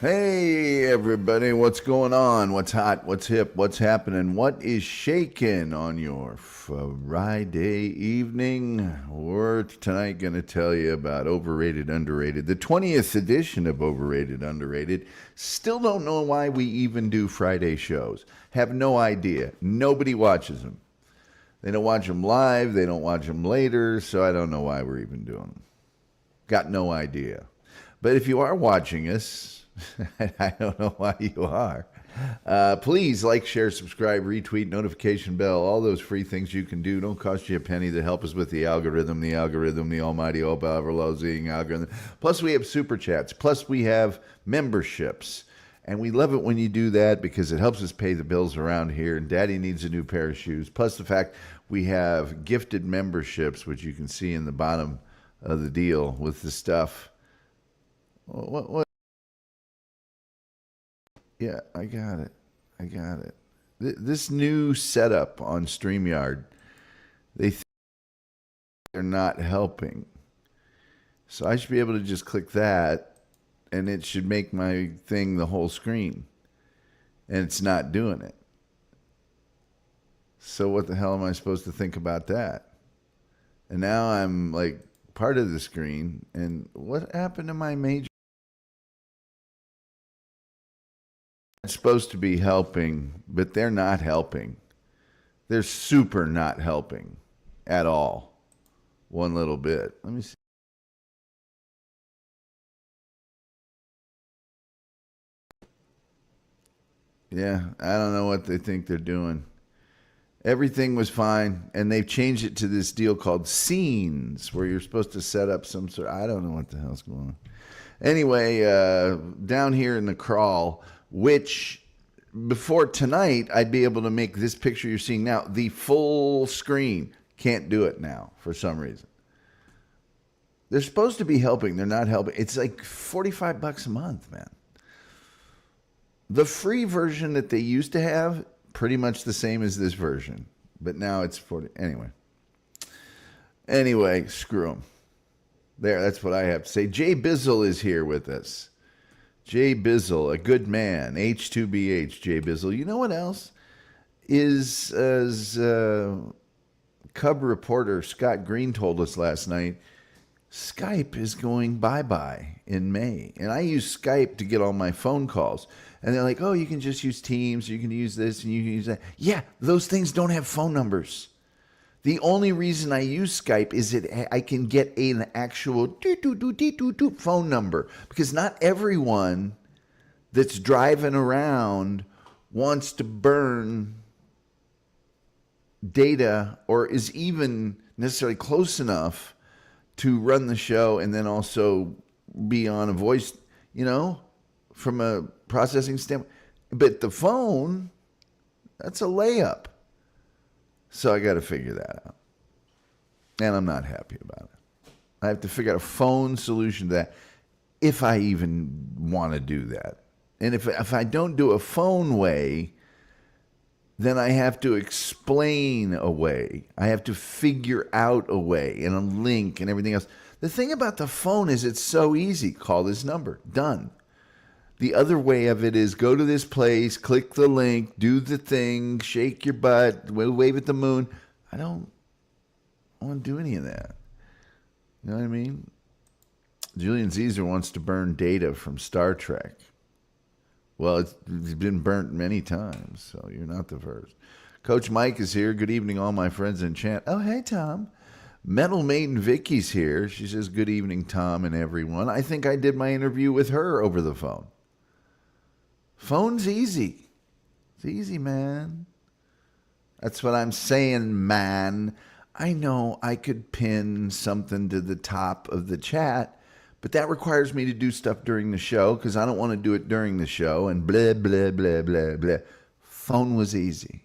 Hey everybody, what's going on? What's hot? What's hip? What's happening? What is shaking on your Friday evening? We're tonight going to tell you about Overrated, Underrated, the 20th edition of Overrated, Underrated. Still don't know why we even do Friday shows. Have no idea. Nobody watches them. They don't watch them live. They don't watch them later, so I don't know why we're even doing them. Got no idea. But if you are watching us, I don't know why you are. Please like, share, subscribe, retweet, notification bell, all those free things you can do. Don't cost you a penny to help us with the algorithm, the almighty, all powerful, algorithm. Plus, we have super chats. Plus, we have memberships. And we love it when you do that because it helps us pay the bills around here. And Daddy needs a new pair of shoes. Plus, the fact we have gifted memberships, which you can see in the bottom of the deal with the stuff. What? Yeah, I got it. This new setup on StreamYard, they think they're not helping. So I should be able to just click that, and it should make my thing the whole screen. And it's not doing it. So what the hell am I supposed to think about that? And now I'm like part of the screen, and what happened to my major? It's supposed to be helping, but they're not helping. They're super not helping at all. One little bit. Let me see. Yeah, I don't know what they think they're doing. Everything was fine, and they've changed it to this deal called scenes, where you're supposed to set up some sort. I don't know what the hell's going on. Anyway, down here in the crawl, which before tonight, I'd be able to make this picture you're seeing now the full screen. Can't do it now for some reason. They're supposed to be helping. They're not helping. It's like $45 a month, man. The free version that they used to have, pretty much the same as this version. But now it's 40. Anyway, screw them. There, that's what I have to say. Jay Bizzle is here with us. Jay Bizzle, a good man. H2BH, Jay Bizzle. You know what else? Is, as Cub reporter Scott Green told us last night, Skype is going bye-bye in May. And I use Skype to get all my phone calls. And they're like, oh, you can just use Teams, you can use this, and you can use that. Yeah, those things don't have phone numbers. The only reason I use Skype is that I can get an actual phone number, because not everyone that's driving around wants to burn data or is even necessarily close enough to run the show and then also be on a voice, from a processing standpoint. But the phone, that's a layup. So I got to figure that out. And I'm not happy about it. I have to figure out a phone solution to that if I even want to do that. And if I don't do a phone way, then I have to explain a way. I have to figure out a way and a link and everything else. The thing about the phone is it's so easy. Call this number. Done. The other way of it is go to this place, click the link, do the thing, shake your butt, wave at the moon. I don't want to do any of that. You know what I mean? Julian Caesar wants to burn data from Star Trek. Well, it's been burnt many times, so you're not the first. Coach Mike is here. Good evening, all my friends in chat. Oh, hey, Tom. Metal Maiden Vicky's here. She says, good evening, Tom and everyone. I think I did my interview with her over the phone. Phone's easy. It's easy, man. That's what I'm saying, man. I know I could pin something to the top of the chat, but that requires me to do stuff during the show because I don't want to do it during the show and blah, blah, blah, blah, blah. Phone was easy.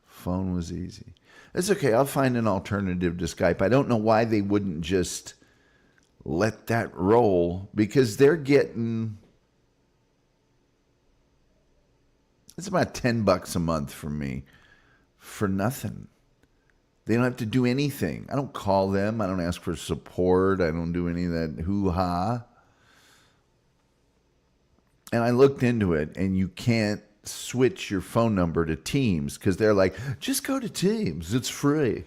Phone was easy. It's okay. I'll find an alternative to Skype. I don't know why they wouldn't just let that roll because they're getting... It's about $10 a month from me for nothing. They don't have to do anything. I don't call them. I don't ask for support. I don't do any of that hoo-ha. And I looked into it, and you can't switch your phone number to Teams because they're like, just go to Teams. It's free.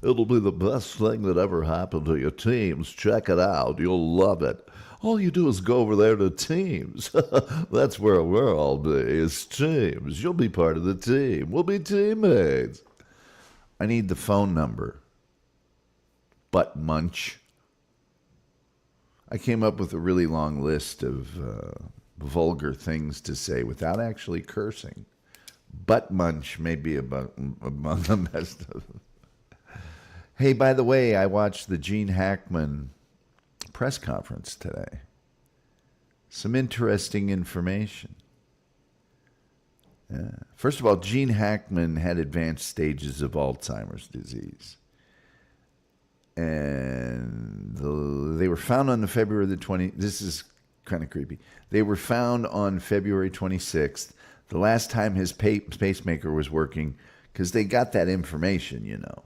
It'll be the best thing that ever happened to your Teams. Check it out. You'll love it. All you do is go over there to Teams. That's where we'll all be, is Teams. You'll be part of the team. We'll be teammates. I need the phone number. Butt munch. I came up with a really long list of vulgar things to say without actually cursing. Butt munch may be among the best of them. Hey, by the way, I watched the Gene Hackman press conference today. Some interesting information. Yeah. First of all, Gene Hackman had advanced stages of Alzheimer's disease. And they were found on the February the 20th. This is kind of creepy. They were found on February 26th, the last time his pacemaker was working, because they got that information, you know.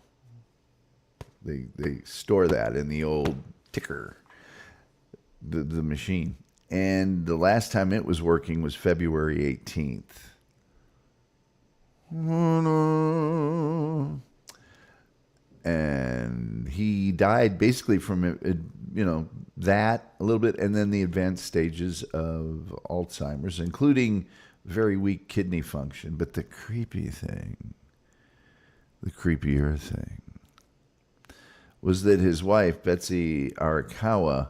They store that in the old ticker, the machine. And the last time it was working was February 18th. And he died basically from, that a little bit, and then the advanced stages of Alzheimer's, including very weak kidney function. But the creepier thing, was that his wife, Betsy Arakawa,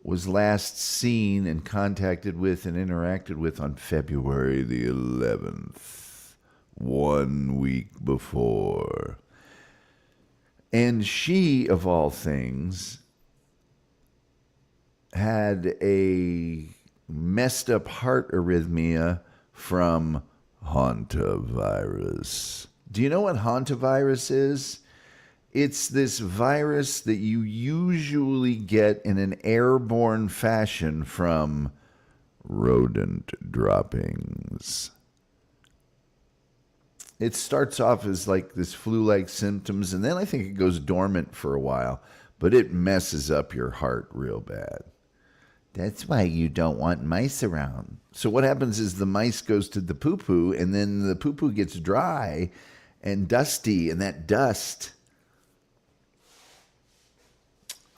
was last seen and contacted with and interacted with on February the 11th, 1 week before. And she, of all things, had a messed up heart arrhythmia from hantavirus. Do you know what hantavirus is? It's this virus that you usually get in an airborne fashion from rodent droppings. It starts off as like this flu-like symptoms, and then I think it goes dormant for a while, but it messes up your heart real bad. That's why you don't want mice around. So what happens is the mice goes to the poo-poo, and then the poo-poo gets dry and dusty, and that dust,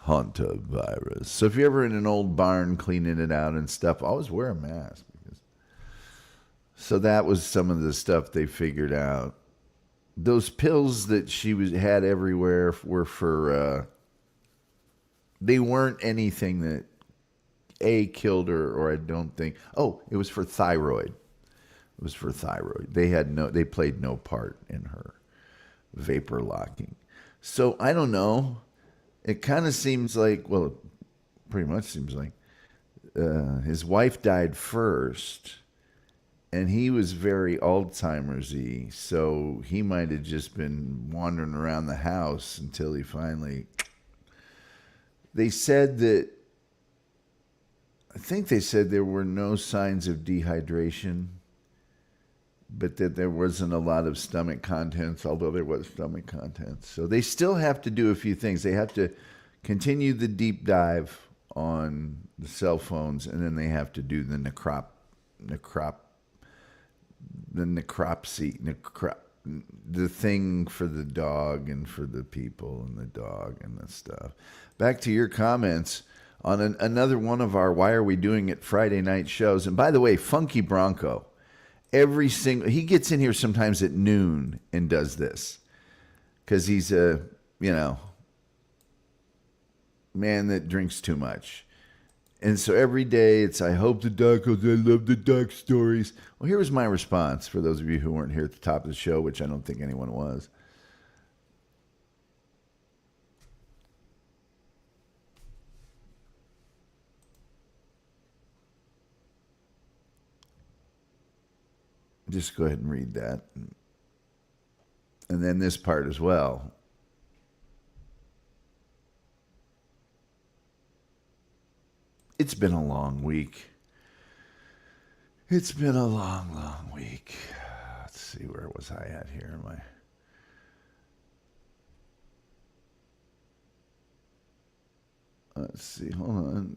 hantavirus. So if you're ever in an old barn cleaning it out and stuff, always wear a mask. So that was some of the stuff they figured out. Those pills that she had everywhere were for, they weren't anything that killed her, or I don't think. Oh, it was for thyroid. It was for thyroid. They played no part in her vapor locking. So I don't know. It kind of seems like, well, it pretty much seems like his wife died first, and he was very Alzheimer's-y, so he might have just been wandering around the house until he finally... They said that, I think they said there were no signs of dehydration, but that there wasn't a lot of stomach contents, although there was stomach contents. So they still have to do a few things. They have to continue the deep dive on the cell phones, and then they have to do the the thing for the dog and for the people and the dog and the stuff. Back to your comments on another one of our Why Are We Doing It Friday night shows. And by the way, Funky Bronco, he gets in here sometimes at noon and does this because he's a, man that drinks too much. And so every day it's, I hope the doc goes, I love the doc stories. Well, here was my response for those of you who weren't here at the top of the show, which I don't think anyone was. Just go ahead and read that. And then this part as well. It's been a long week. It's been a long, long week. Let's see, where was I at here? Let's see, hold on.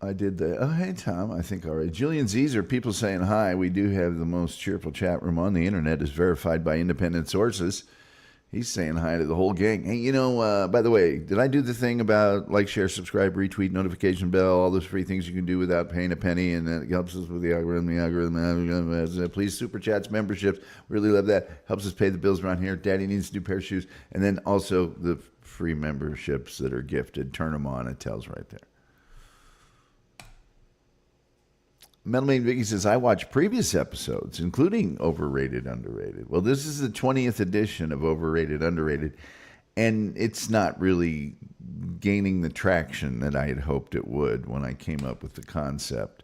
I did the, oh, hey, Tom, I think all right. Julian Zezer, people saying hi. We do have the most cheerful chat room on the internet, is verified by independent sources. He's saying hi to the whole gang. Hey, by the way, did I do the thing about like, share, subscribe, retweet, notification bell, all those free things you can do without paying a penny, and that helps us with the algorithm. Please, super chats, memberships. Really love that. Helps us pay the bills around here. Daddy needs a new pair of shoes. And then also the free memberships that are gifted. Turn them on. It tells right there. Metal Main Vicky says, I watched previous episodes, including Overrated, Underrated. Well, this is the 20th edition of Overrated, Underrated, and it's not really gaining the traction that I had hoped it would when I came up with the concept.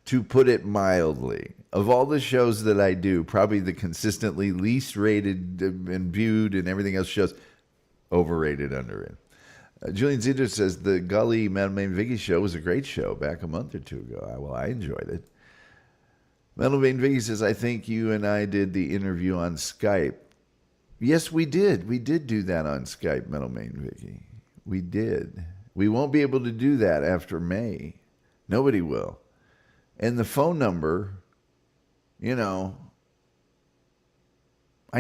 To put it mildly, of all the shows that I do, probably the consistently least rated and viewed and everything else shows, Overrated, Underrated. Julian Zeder says the Gulley Metal Main Vicky show was a great show back a month or two ago. I enjoyed it. Metal Main Vicky says, I think you and I did the interview on Skype. Yes, we did. We did do that on Skype, Metal Main Vicky. We did. We won't be able to do that after May. Nobody will. And the phone number, I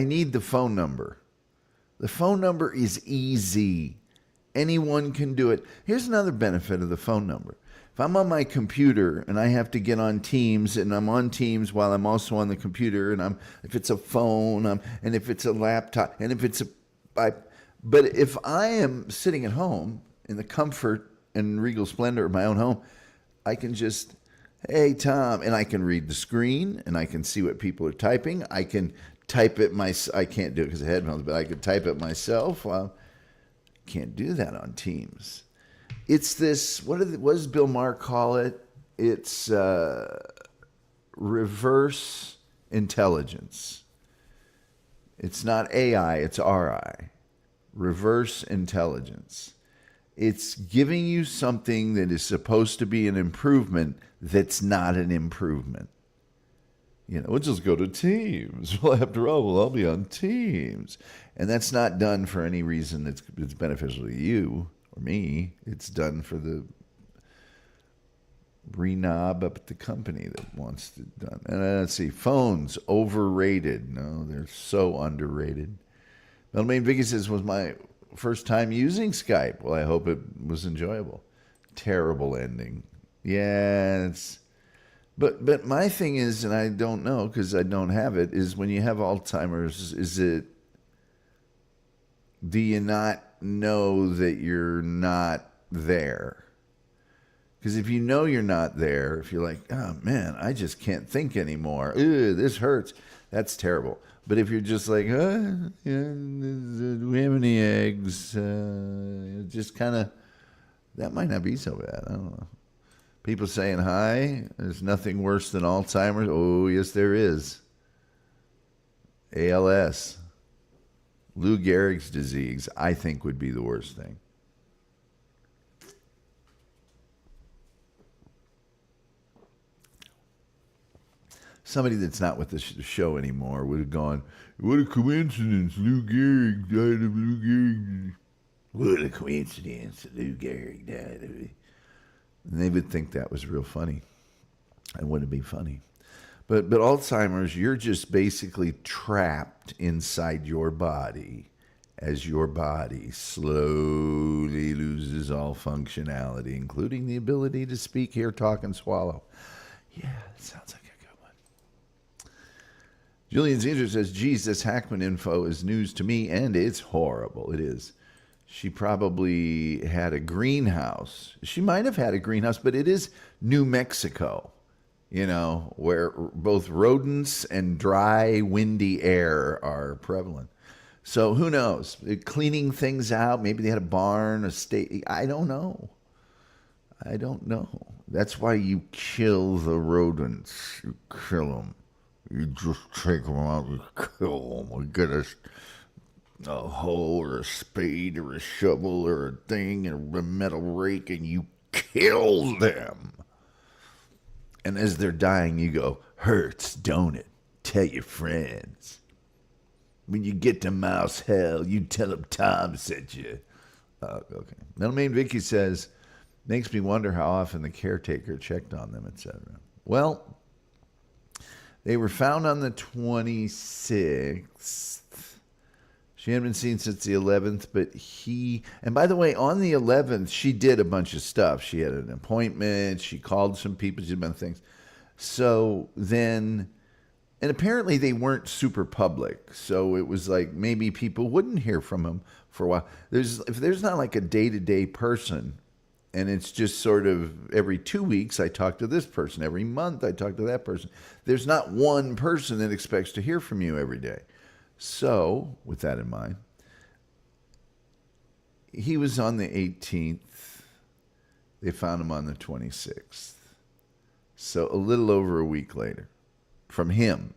need the phone number. The phone number is easy. Anyone can do it. Here's another benefit of the phone number. If I'm on my computer and I have to get on Teams, and I'm on Teams while I'm also on the computer, and if it's a phone, and if it's a laptop, and if it's but if I am sitting at home in the comfort and regal splendor of my own home, I can just, hey, Tom, and I can read the screen, and I can see what people are typing. I can type it I can't do it because of headphones, but I could type it myself. Can't do that on Teams. It's this, what does Bill Maher call it? It's reverse intelligence. It's not AI, it's RI. Reverse intelligence. It's giving you something that is supposed to be an improvement that's not an improvement. We'll just go to Teams. Well, after all, I'll be on Teams. And that's not done for any reason that's beneficial to you or me. It's done for the renob up at the company that wants it done. And let's see, phones, overrated. No, they're so underrated. Metal Main Vicky says, was my first time using Skype. Well, I hope it was enjoyable. Terrible ending. Yeah, But my thing is, and I don't know because I don't have it, is when you have Alzheimer's, do you not know that you're not there? Because if you know you're not there, if you're like, oh man, I just can't think anymore. Ew, this hurts. That's terrible. But if you're just like, do we have any eggs? Just kind of, that might not be so bad. I don't know. People saying hi. There's nothing worse than Alzheimer's. Oh, yes, there is. ALS. Lou Gehrig's disease, I think, would be the worst thing. Somebody that's not with the show anymore would have gone, what a coincidence, Lou Gehrig died of Lou Gehrig. What a coincidence, Lou Gehrig died of it. And they would think that was real funny. And wouldn't be funny. But Alzheimer's, you're just basically trapped inside your body as your body slowly loses all functionality, including the ability to speak, hear, talk, and swallow. Yeah, that sounds like a good one. Julian Zinger says, geez, this Hackman info is news to me, and it's horrible. It is. She probably had a greenhouse. She might have had a greenhouse, but it is New Mexico, where both rodents and dry, windy air are prevalent. So who knows? Cleaning things out. Maybe they had a barn, a state. I don't know. That's why you kill the rodents. You kill them. You just take them out and kill them. Or get a hoe or a spade or a shovel or a thing and a metal rake, and you kill them. And as they're dying, you go, hurts, don't it? Tell your friends. When you get to mouse hell, you tell them Tom sent you. Okay. Middleman Vicky says, makes me wonder how often the caretaker checked on them, etc. Well, they were found on the 26th. She hadn't been seen since the 11th, but and by the way, on the 11th, she did a bunch of stuff. She had an appointment. She called some people. She did a bunch of things. So then, and apparently they weren't super public. So it was like maybe people wouldn't hear from him for a while. If there's not like a day-to-day person, and it's just sort of every 2 weeks I talk to this person. Every month I talk to that person. There's not one person that expects to hear from you every day. So, with that in mind, he was on the 18th. They found him on the 26th. So, a little over a week later from him.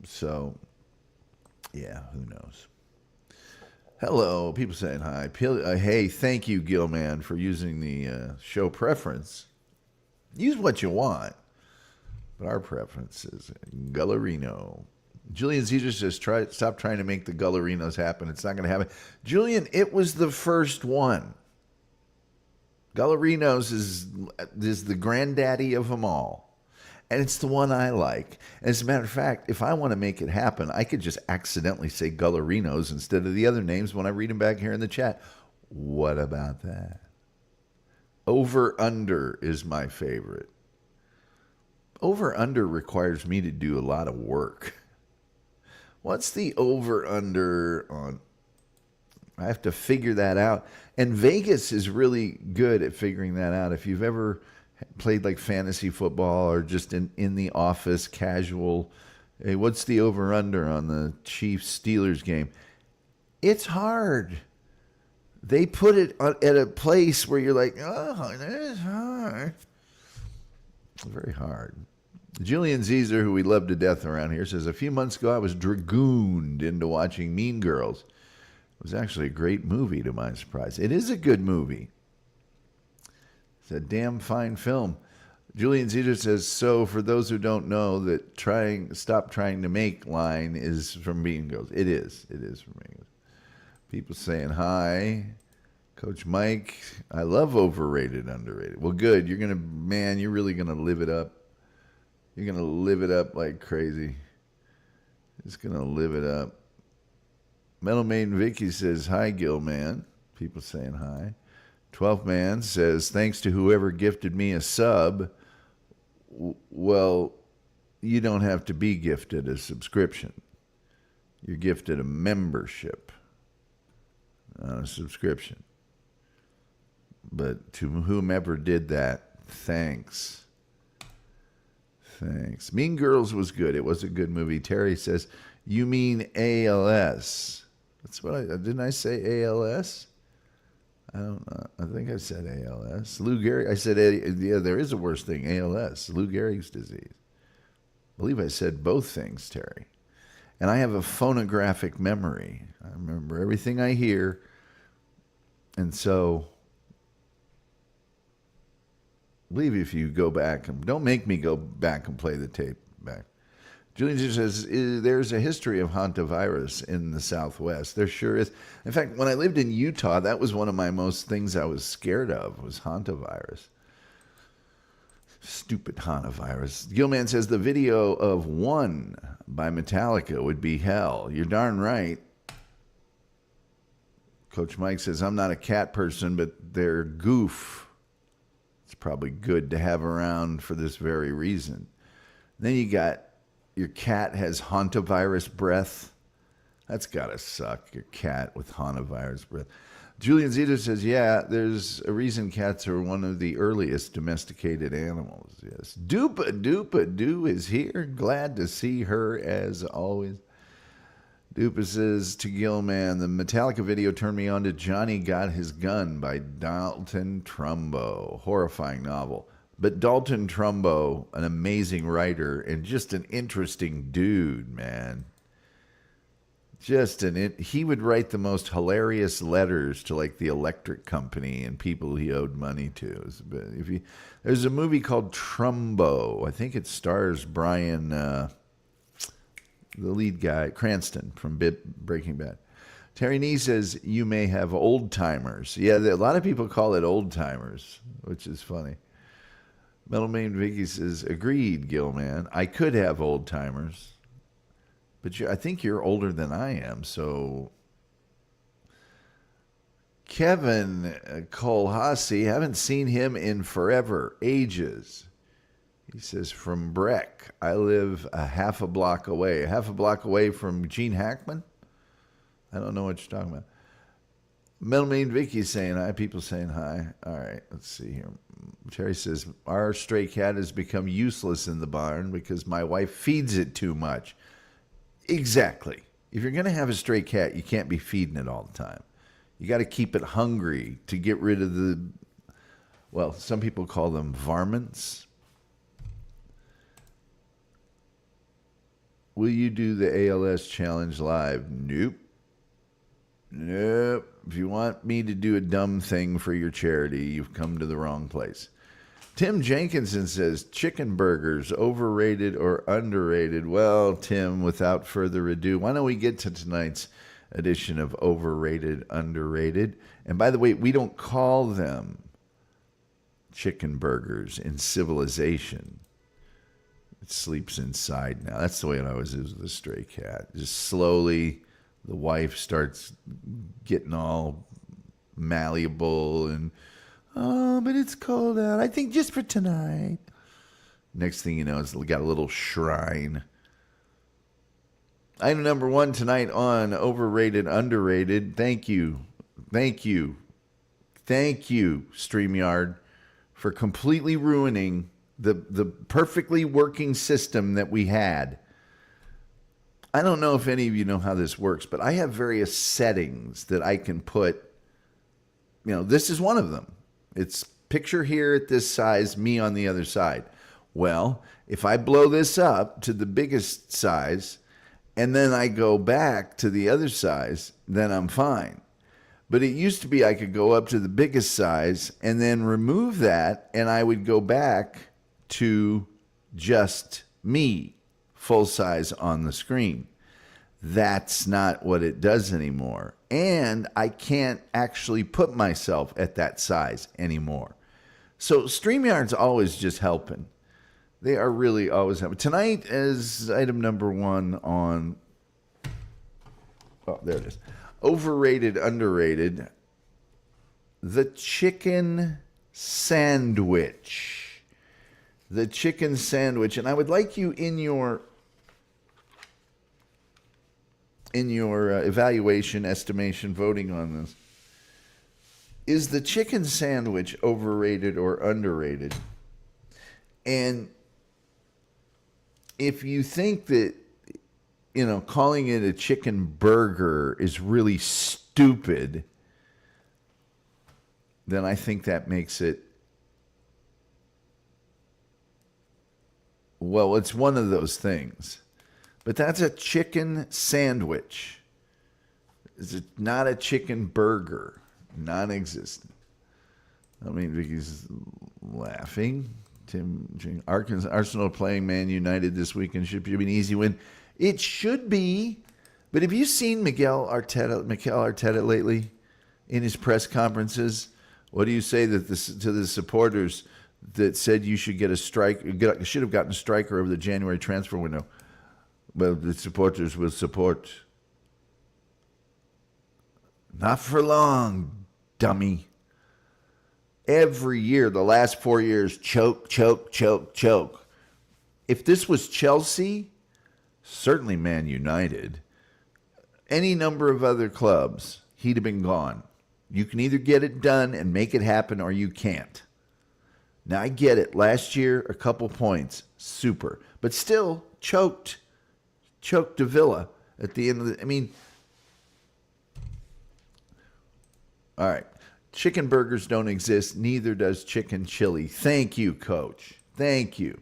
So, yeah, who knows? Hello, people saying hi. Hey, thank you, Gilman, for using the show preference. Use what you want. But our preference is Gullerino. Julian Caesar says, stop trying to make the Gullerinos happen. It's not going to happen. Julian, it was the first one. Gullerinos is the granddaddy of them all. And it's the one I like. And as a matter of fact, if I want to make it happen, I could just accidentally say Gullerinos instead of the other names when I read them back here in the chat. What about that? Over Under is my favorite. Over under requires me to do a lot of work. What's the over under on? I have to figure that out. And Vegas is really good at figuring that out. If you've ever played like fantasy football or just in the office casual, hey, what's the over under on the Chiefs Steelers game? It's hard. They put it at a place where you're like, oh, that is hard. It's very hard. Julian Caesar, who we love to death around here, says, a few months ago I was dragooned into watching Mean Girls. It was actually a great movie, to my surprise. It is a good movie. It's a damn fine film. Julian Caesar says, so for those who don't know, that stop trying to make line is from Mean Girls. It is. It is from Mean Girls. People saying hi. Coach Mike, I love Overrated, Underrated. Well, good. You're really going to live it up. You're going to live it up like crazy. Just going to live it up. Metal Maiden Vicky says, hi, Gilman. People saying hi. 12th Man says, thanks to whoever gifted me a sub. Well, you don't have to be gifted a subscription. You're gifted a membership, not a subscription. But to whomever did that, thanks. Thanks. Mean Girls was good. It was a good movie. Terry says, you mean ALS. That's what didn't I say ALS? I don't know. I think I said ALS. Lou Gehrig, I said, yeah, there is a worse thing, ALS, Lou Gehrig's disease. I believe I said both things, Terry. And I have a phonographic memory. I remember everything I hear. And so, I believe if you go back, and don't make me go back and play the tape back. Julian says, there's a history of hantavirus in the Southwest. There sure is. In fact, when I lived in Utah, that was one of my most things I was scared of, was hantavirus. Stupid hantavirus. Gilman says, the video of One by Metallica would be hell. You're darn right. Coach Mike says, I'm not a cat person, but they're goof. It's probably good to have around for this very reason. Then you got your cat has hantavirus breath. That's got to suck, your cat with hantavirus breath. Julian Zito says, yeah, there's a reason cats are one of the earliest domesticated animals. Yes. Dupa Doo is here. Glad to see her as always. Dupa says to Gilman, the Metallica video turned me on to Johnny Got His Gun by Dalton Trumbo. Horrifying novel. But Dalton Trumbo, an amazing writer and just an interesting dude, man. He would write the most hilarious letters to like the electric company and people he owed money to. There's a movie called Trumbo. I think it stars Brian. the lead guy, Cranston from Breaking Bad. Terry Nee says, you may have old timers. Yeah, a lot of people call it old timers, which is funny. Metal Main Vicky says, agreed, Gilman. I could have old timers. But I think you're older than I am, so... Kevin Colhasi, haven't seen him in forever, ages. He says, from Breck, I live a half a block away from Gene Hackman? I don't know what you're talking about. Metal Main Vicky's saying hi. People saying hi. All right, let's see here. Terry says, our stray cat has become useless in the barn because my wife feeds it too much. Exactly. If you're going to have a stray cat, you can't be feeding it all the time. You got to keep it hungry to get rid of the, well, some people call them varmints. Will you do the ALS challenge live? Nope. If you want me to do a dumb thing for your charity, you've come to the wrong place. Tim Jenkinson says, chicken burgers, overrated or underrated? Well, Tim, without further ado, why don't we get to tonight's edition of Overrated, Underrated? And by the way, we don't call them chicken burgers in civilization. It sleeps inside now. That's the way it always is with a stray cat. Just slowly, the wife starts getting all malleable and, oh, but it's cold out. I think just for tonight. Next thing you know, it's got a little shrine. Item number one tonight on Overrated, Underrated. Thank you, StreamYard, for completely ruining the perfectly working system that we had. I don't know if any of you know how this works, but I have various settings that I can put. You know, this is one of them. It's picture here at this size, me on the other side. Well, if I blow this up to the biggest size, and then I go back to the other size, then I'm fine. But it used to be I could go up to the biggest size and then remove that, and I would go back to just me, full size on the screen. That's not what it does anymore. And I can't actually put myself at that size anymore. So StreamYard's always just helping. They are really always helping. Tonight is item number one on, oh, there it is. Overrated, underrated. The chicken sandwich. The chicken sandwich. And I would like you in your evaluation, estimation, voting on this. Is the chicken sandwich overrated or underrated? And if you think that, you know, calling it a chicken burger is really stupid, then I think that makes it, well, it's one of those things. But that's a chicken sandwich. It's not a chicken burger. Non-existent. I mean, Vicky's laughing. Arsenal playing Man United this weekend should be an easy win. It should be. But have you seen Mikel Arteta lately in his press conferences? What do you say that to the supporters that said you should get a should have gotten a striker over the January transfer window? Well, the supporters will support. Not for long, dummy. Every year, the last 4 years, choke. If this was Chelsea, certainly Man United, any number of other clubs, he'd have been gone. You can either get it done and make it happen, or you can't. Now, I get it. Last year, a couple points. Super. But still, choked to Villa at the end of the... I mean... All right. Chicken burgers don't exist. Neither does chicken chili. Thank you, Coach. Thank you.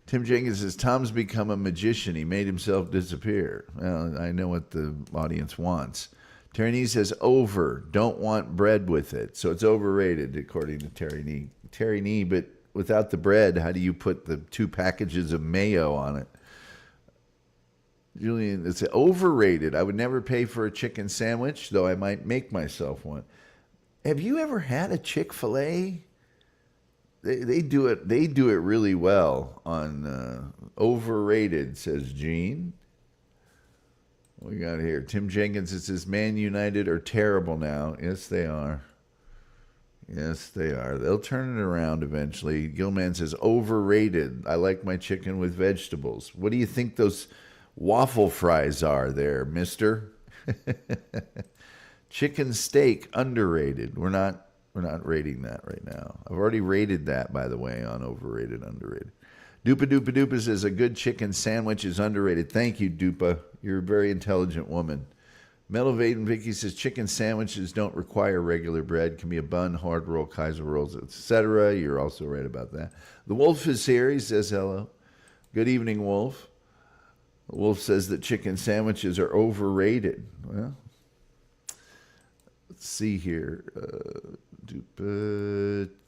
Tim Jenkins says, Tom's become a magician. He made himself disappear. Well, I know what the audience wants. Terry Nee says, over. Don't want bread with it. So it's overrated, according to Terry Nee. Terry Nee, but without the bread, how do you put the 2 packages of mayo on it? Julian, it's overrated. I would never pay for a chicken sandwich, though I might make myself one. Have you ever had a Chick-fil-A? They do it. They do it really well on Overrated, says Gene. What we got here? Tim Jenkins, it says Man United are terrible now. Yes, they are. Yes, they are. They'll turn it around eventually. Gilman says overrated. I like my chicken with vegetables. What do you think those waffle fries are there, mister? Chicken steak underrated. We're not rating that right now. I've already rated that, by the way, on overrated, underrated. Dupa Dupa Dupa says a good chicken sandwich is underrated. Thank you, Dupa. You're a very intelligent woman. Metal Vaden Vicky says chicken sandwiches don't require regular bread. Can be a bun, hard roll, Kaiser rolls, etc. You're also right about that. The Wolf is here. He says hello. Good evening, Wolf. The Wolf says that chicken sandwiches are overrated. Well, let's see here.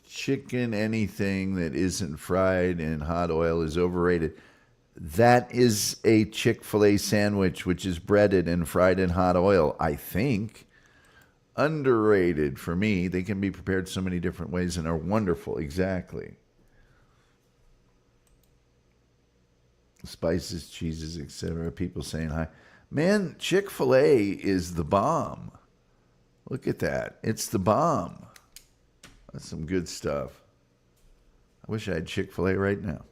Chicken, anything that isn't fried in hot oil is overrated. That is a Chick-fil-A sandwich, which is breaded and fried in hot oil, I think. Underrated for me. They can be prepared so many different ways and are wonderful. Exactly. Spices, cheeses, etc. People saying hi. Man, Chick-fil-A is the bomb. Look at that. It's the bomb. That's some good stuff. I wish I had Chick-fil-A right now.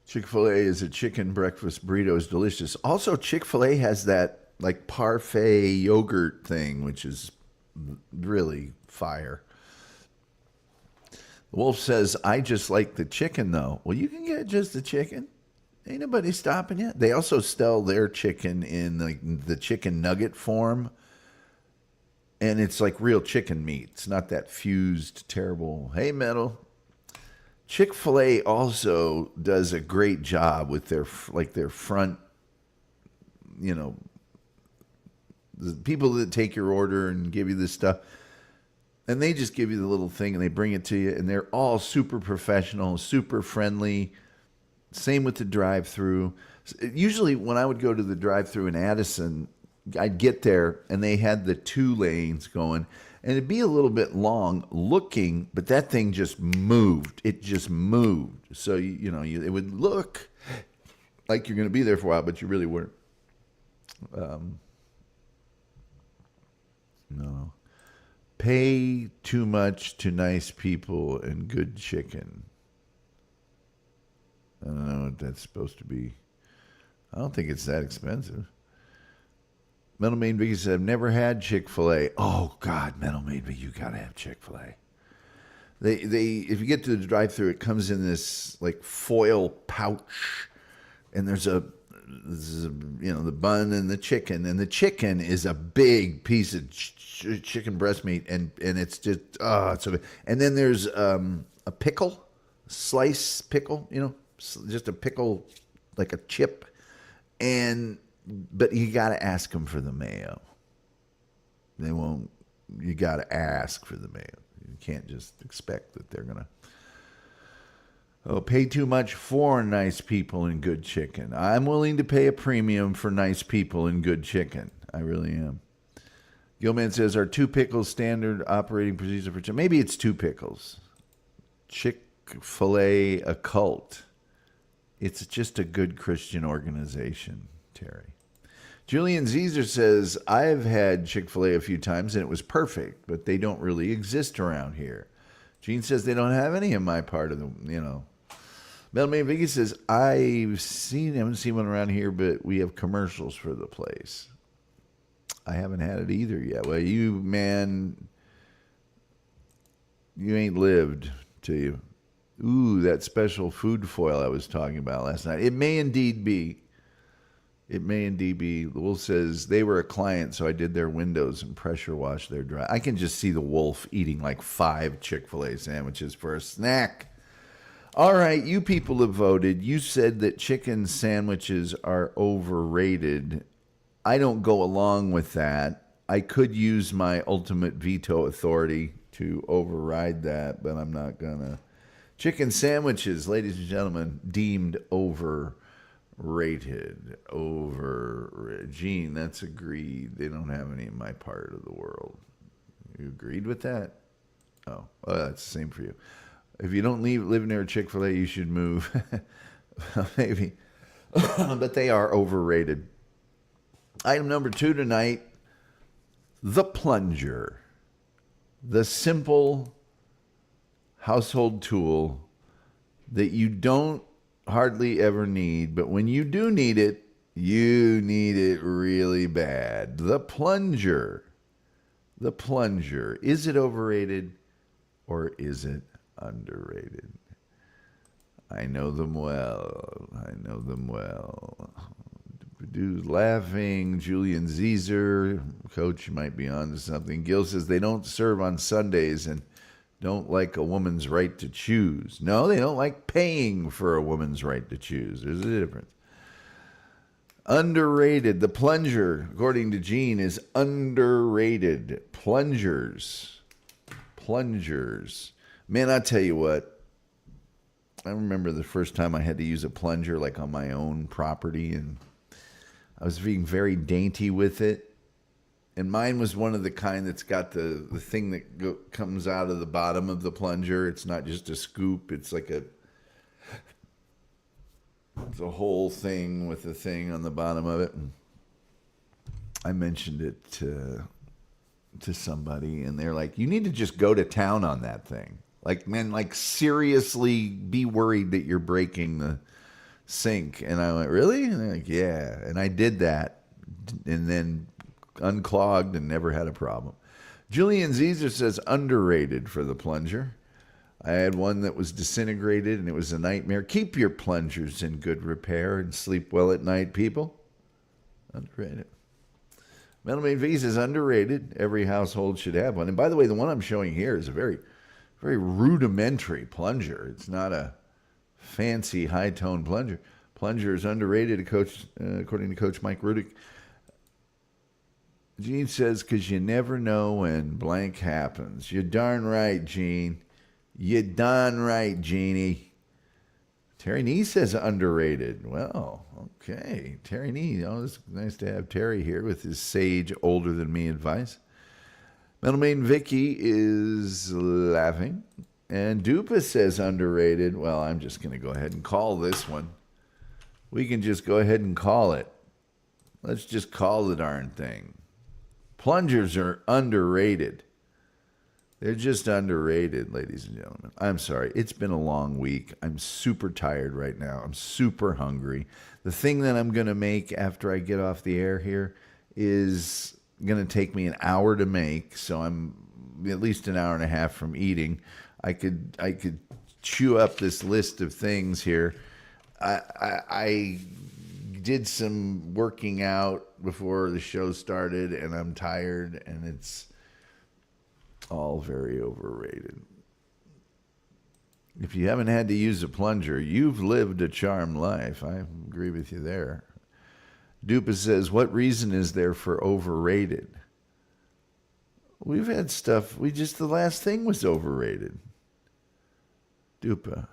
Chick-fil-A is a chicken breakfast burrito. Is delicious. Also, Chick-fil-A has that like parfait yogurt thing, which is really fire. The Wolf says, I just like the chicken, though. Well, you can get just the chicken. Ain't nobody stopping you. They also sell their chicken in like the chicken nugget form. And it's like real chicken meat. It's not that fused, terrible. Hey, Metal. Chick-fil-A also does a great job with their front, the people that take your order and give you this stuff. And they just give you the little thing and they bring it to you. And they're all super professional, super friendly. Same with the drive-through. Usually when I would go to the drive-through in Addison, I'd get there and they had the 2 lanes going. And it'd be a little bit long looking, but that thing just moved. It just moved. So, it would look like you're going to be there for a while, but you really weren't. No. Pay too much to nice people and good chicken. I don't know what that's supposed to be. I don't think it's that expensive. Metal Main Vicky said, I've never had Chick-fil-A. Oh, God, Metal Main Vicky, you got to have Chick-fil-A. If you get to the drive-thru, it comes in this, like, foil pouch. And there's the bun and the chicken is a big piece of chicken breast meat. And it's just, it's so good. And then there's a pickle, slice pickle, just a pickle, like a chip. But you got to ask them for the mayo. They won't. You got to ask for the mayo. You can't just expect that they're going to pay too much for nice people and good chicken. I'm willing to pay a premium for nice people and good chicken. I really am. Gilman says, are 2 pickles standard operating procedure for chicken? Maybe it's 2 pickles. Chick-fil-A a cult. It's just a good Christian organization, Terry. Julian Zezer says, I've had Chick-fil-A a few times and it was perfect, but they don't really exist around here. Gene says they don't have any in my part of the, Metal Man Vicky says, haven't seen one around here, but we have commercials for the place. I haven't had it either yet. Well, you ain't lived, till you. Ooh, that special food foil I was talking about last night. It may indeed be. The Wolf says they were a client, so I did their windows and pressure washed their dry. I can just see the Wolf eating like 5 Chick-fil-A sandwiches for a snack. All right, you people have voted. You said that chicken sandwiches are overrated. I don't go along with that. I could use my ultimate veto authority to override that, but I'm not gonna. Chicken sandwiches, ladies and gentlemen, deemed overrated. Gene, that's agreed. They don't have any in my part of the world. You agreed with that? Oh, well, that's the same for you. If you don't live near a Chick-fil-A, you should move. Maybe. But they are overrated. Item number 2 tonight, the plunger. The simple household tool that you don't hardly ever need, but when you do need it, you need it really bad. The plunger. The plunger. Is it overrated or is it underrated? I know them well. I know them well. Dude laughing. Julian Zeezer. Coach, you might be on to something. Gil says they don't serve on Sundays and don't like a woman's right to choose. No, they don't like paying for a woman's right to choose. There's a difference. Underrated. The plunger, according to Gene, is underrated. Plungers. Man, I tell you what. I remember the first time I had to use a plunger like on my own property, and I was being very dainty with it. And mine was one of the kind that's got the thing that comes out of the bottom of the plunger. It's not just a scoop. It's like it's a whole thing with a thing on the bottom of it. And I mentioned it to somebody, and they're like, you need to just go to town on that thing. Like, man, like seriously be worried that you're breaking the sink. And I went, really? And they're like, yeah. And I did that and then unclogged and never had a problem. Julian Zeezer says underrated for the plunger. I had one that was disintegrated and it was a nightmare. Keep your plungers in good repair and sleep well at night, people. Underrated. Metalman V says underrated. Every household should have one. And by the way, the one I'm showing here is a very, very rudimentary plunger. It's not a fancy high-tone plunger. Plunger is underrated, according to Coach Mike Rudick. Gene says, because you never know when blank happens. You're darn right, Gene. You're darn right, Jeannie. Terry Nee says underrated. Well, okay. Terry Nee. Oh, it's nice to have Terry here with his sage, older-than-me advice. Metal Maiden Vicky is laughing. And Dupa says underrated. Well, I'm just going to go ahead and call this one. We can just go ahead and call it. Let's just call the darn thing. Plungers are underrated. They're just underrated, ladies and gentlemen. I'm sorry. It's been a long week. I'm super tired right now. I'm super hungry. The thing that I'm going to make after I get off the air here is going to take me an hour to make, so I'm at least an hour and a half from eating. I could chew up this list of things here. I did some working out before the show started, and I'm tired, and it's all very overrated. If you haven't had to use a plunger, you've lived a charmed life. I agree with you there. Dupa says, what reason is there for overrated? We've had stuff, the last thing was overrated. Dupa.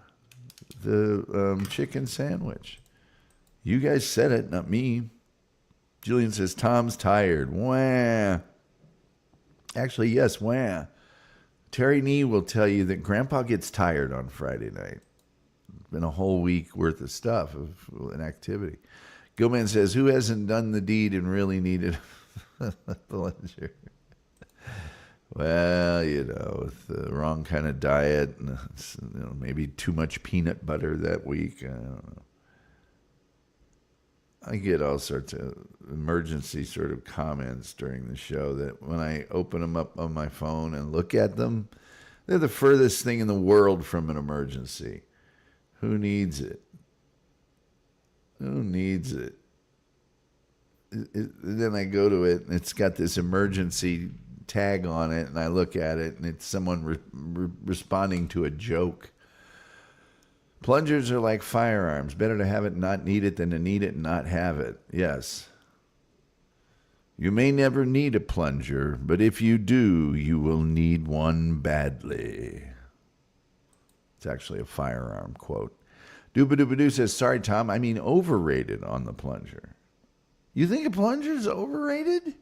The chicken sandwich. You guys said it, not me. Julian says, Tom's tired. Wah. Actually, yes, wah. Terry Nee will tell you that Grandpa gets tired on Friday night. It's been a whole week worth of stuff, of an activity. Gilman says, who hasn't done the deed and really needed a plunger? Well, with the wrong kind of diet, and maybe too much peanut butter that week. I don't know. I get all sorts of emergency sort of comments during the show that when I open them up on my phone and look at them, they're the furthest thing in the world from an emergency. Who needs it? Who needs it? Then I go to it and it's got this emergency tag on it, and I look at it and it's someone responding to a joke. Plungers are like firearms. Better to have it and not need it than to need it and not have it. Yes. You may never need a plunger, but if you do, you will need one badly. It's actually a firearm quote. Dooba says, sorry, Tom, I mean overrated on the plunger. You think a plunger's overrated?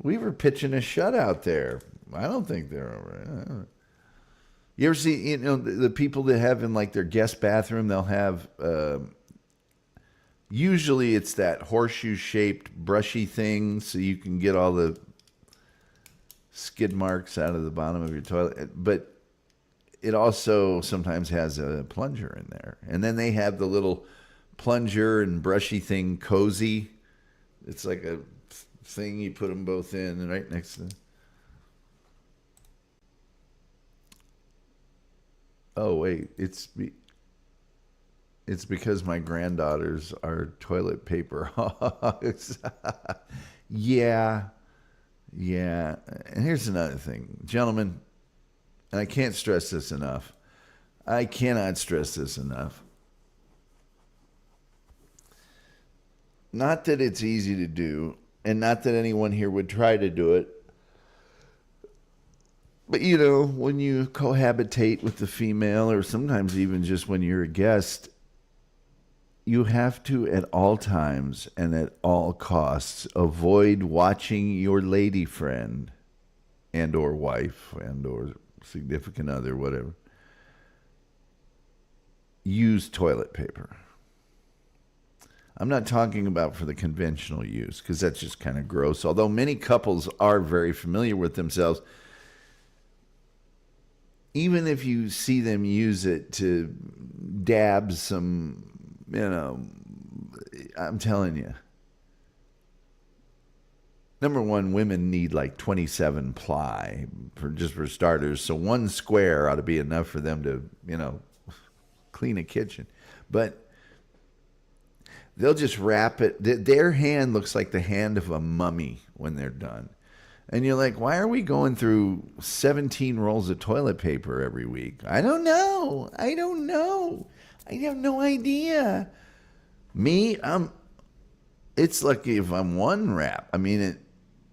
We were pitching a shutout there. I don't think they're overrated. You ever see, the people that have in like their guest bathroom, they'll have, usually it's that horseshoe-shaped brushy thing so you can get all the skid marks out of the bottom of your toilet. But it also sometimes has a plunger in there. And then they have the little plunger and brushy thing, cozy. It's like a thing you put them both in and right next to them. Oh, wait. It's because my granddaughters are toilet paper hogs. Yeah. And here's another thing. Gentlemen, and I can't stress this enough. I cannot stress this enough. Not that it's easy to do, and not that anyone here would try to do it. But, when you cohabitate with the female, or sometimes even just when you're a guest, you have to, at all times and at all costs, avoid watching your lady friend and or wife and or significant other, whatever, use toilet paper. I'm not talking about for the conventional use, because that's just kind of gross. Although many couples are very familiar with themselves, even if you see them use it to dab some, I'm telling you. Number one, women need like 27 ply for starters. So one square ought to be enough for them to, clean a kitchen. But they'll just wrap it. Their hand looks like the hand of a mummy when they're done. And you're like, why are we going through 17 rolls of toilet paper every week? I don't know. I have no idea. Me, it's lucky if I'm one wrap. I mean,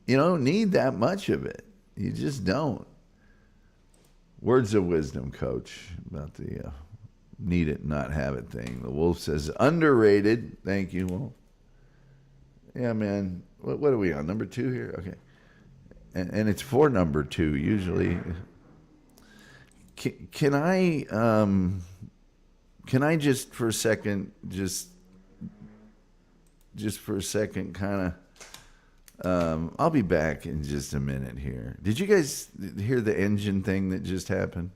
you don't need that much of it. You just don't. Words of wisdom, Coach, about the need it, not have it thing. The Wolf says, underrated. Thank you, Wolf. Yeah, man. What are we on? Number 2 here? Okay. And it's for number 2 usually. Can I just for a second, just for a second, kind of, I'll be back in just a minute here. Did you guys hear the engine thing that just happened?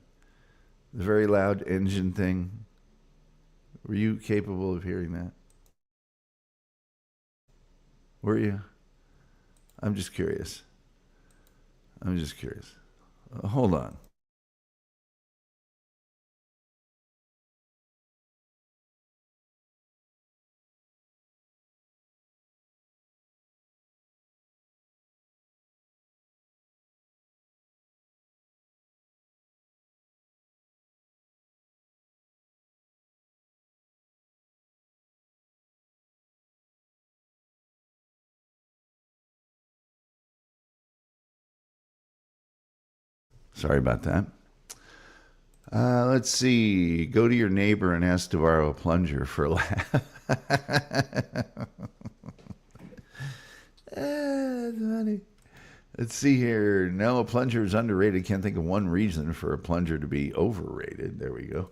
The very loud engine thing? Were you capable of hearing that? Were you? I'm just curious. Hold on. Sorry about that. Let's see. Go to your neighbor and ask to borrow a plunger for a laugh. Funny. Let's see here. No, a plunger is underrated. Can't think of one reason for a plunger to be overrated. There we go.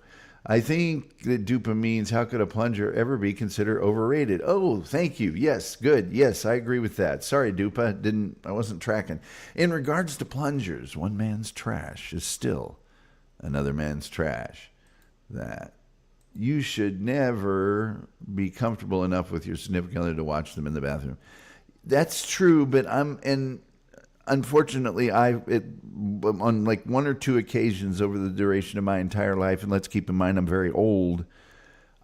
I think that Dupa means, how could a plunger ever be considered overrated? Oh, thank you. Yes, good. Yes, I agree with that. Sorry, Dupa. I wasn't tracking. In regards to plungers, one man's trash is still another man's trash. That you should never be comfortable enough with your significant other to watch them in the bathroom. That's true, but unfortunately, on like 1 or 2 occasions over the duration of my entire life, and let's keep in mind I'm very old,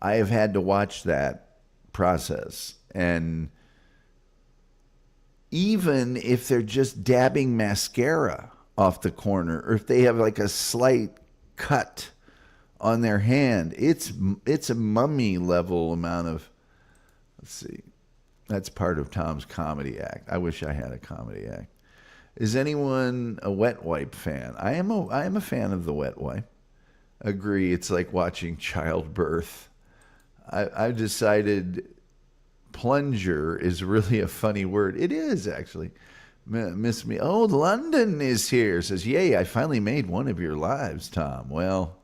I have had to watch that process. And even if they're just dabbing mascara off the corner, or if they have like a slight cut on their hand, it's a mummy level amount of, let's see. That's part of Tom's comedy act. I wish I had a comedy act. Is anyone a wet wipe fan? I am a fan of the wet wipe. Agree, it's like watching childbirth. I've decided plunger is really a funny word. It is, actually. Miss me. Oh, London is here. Says, yay, I finally made one of your lives, Tom. Well,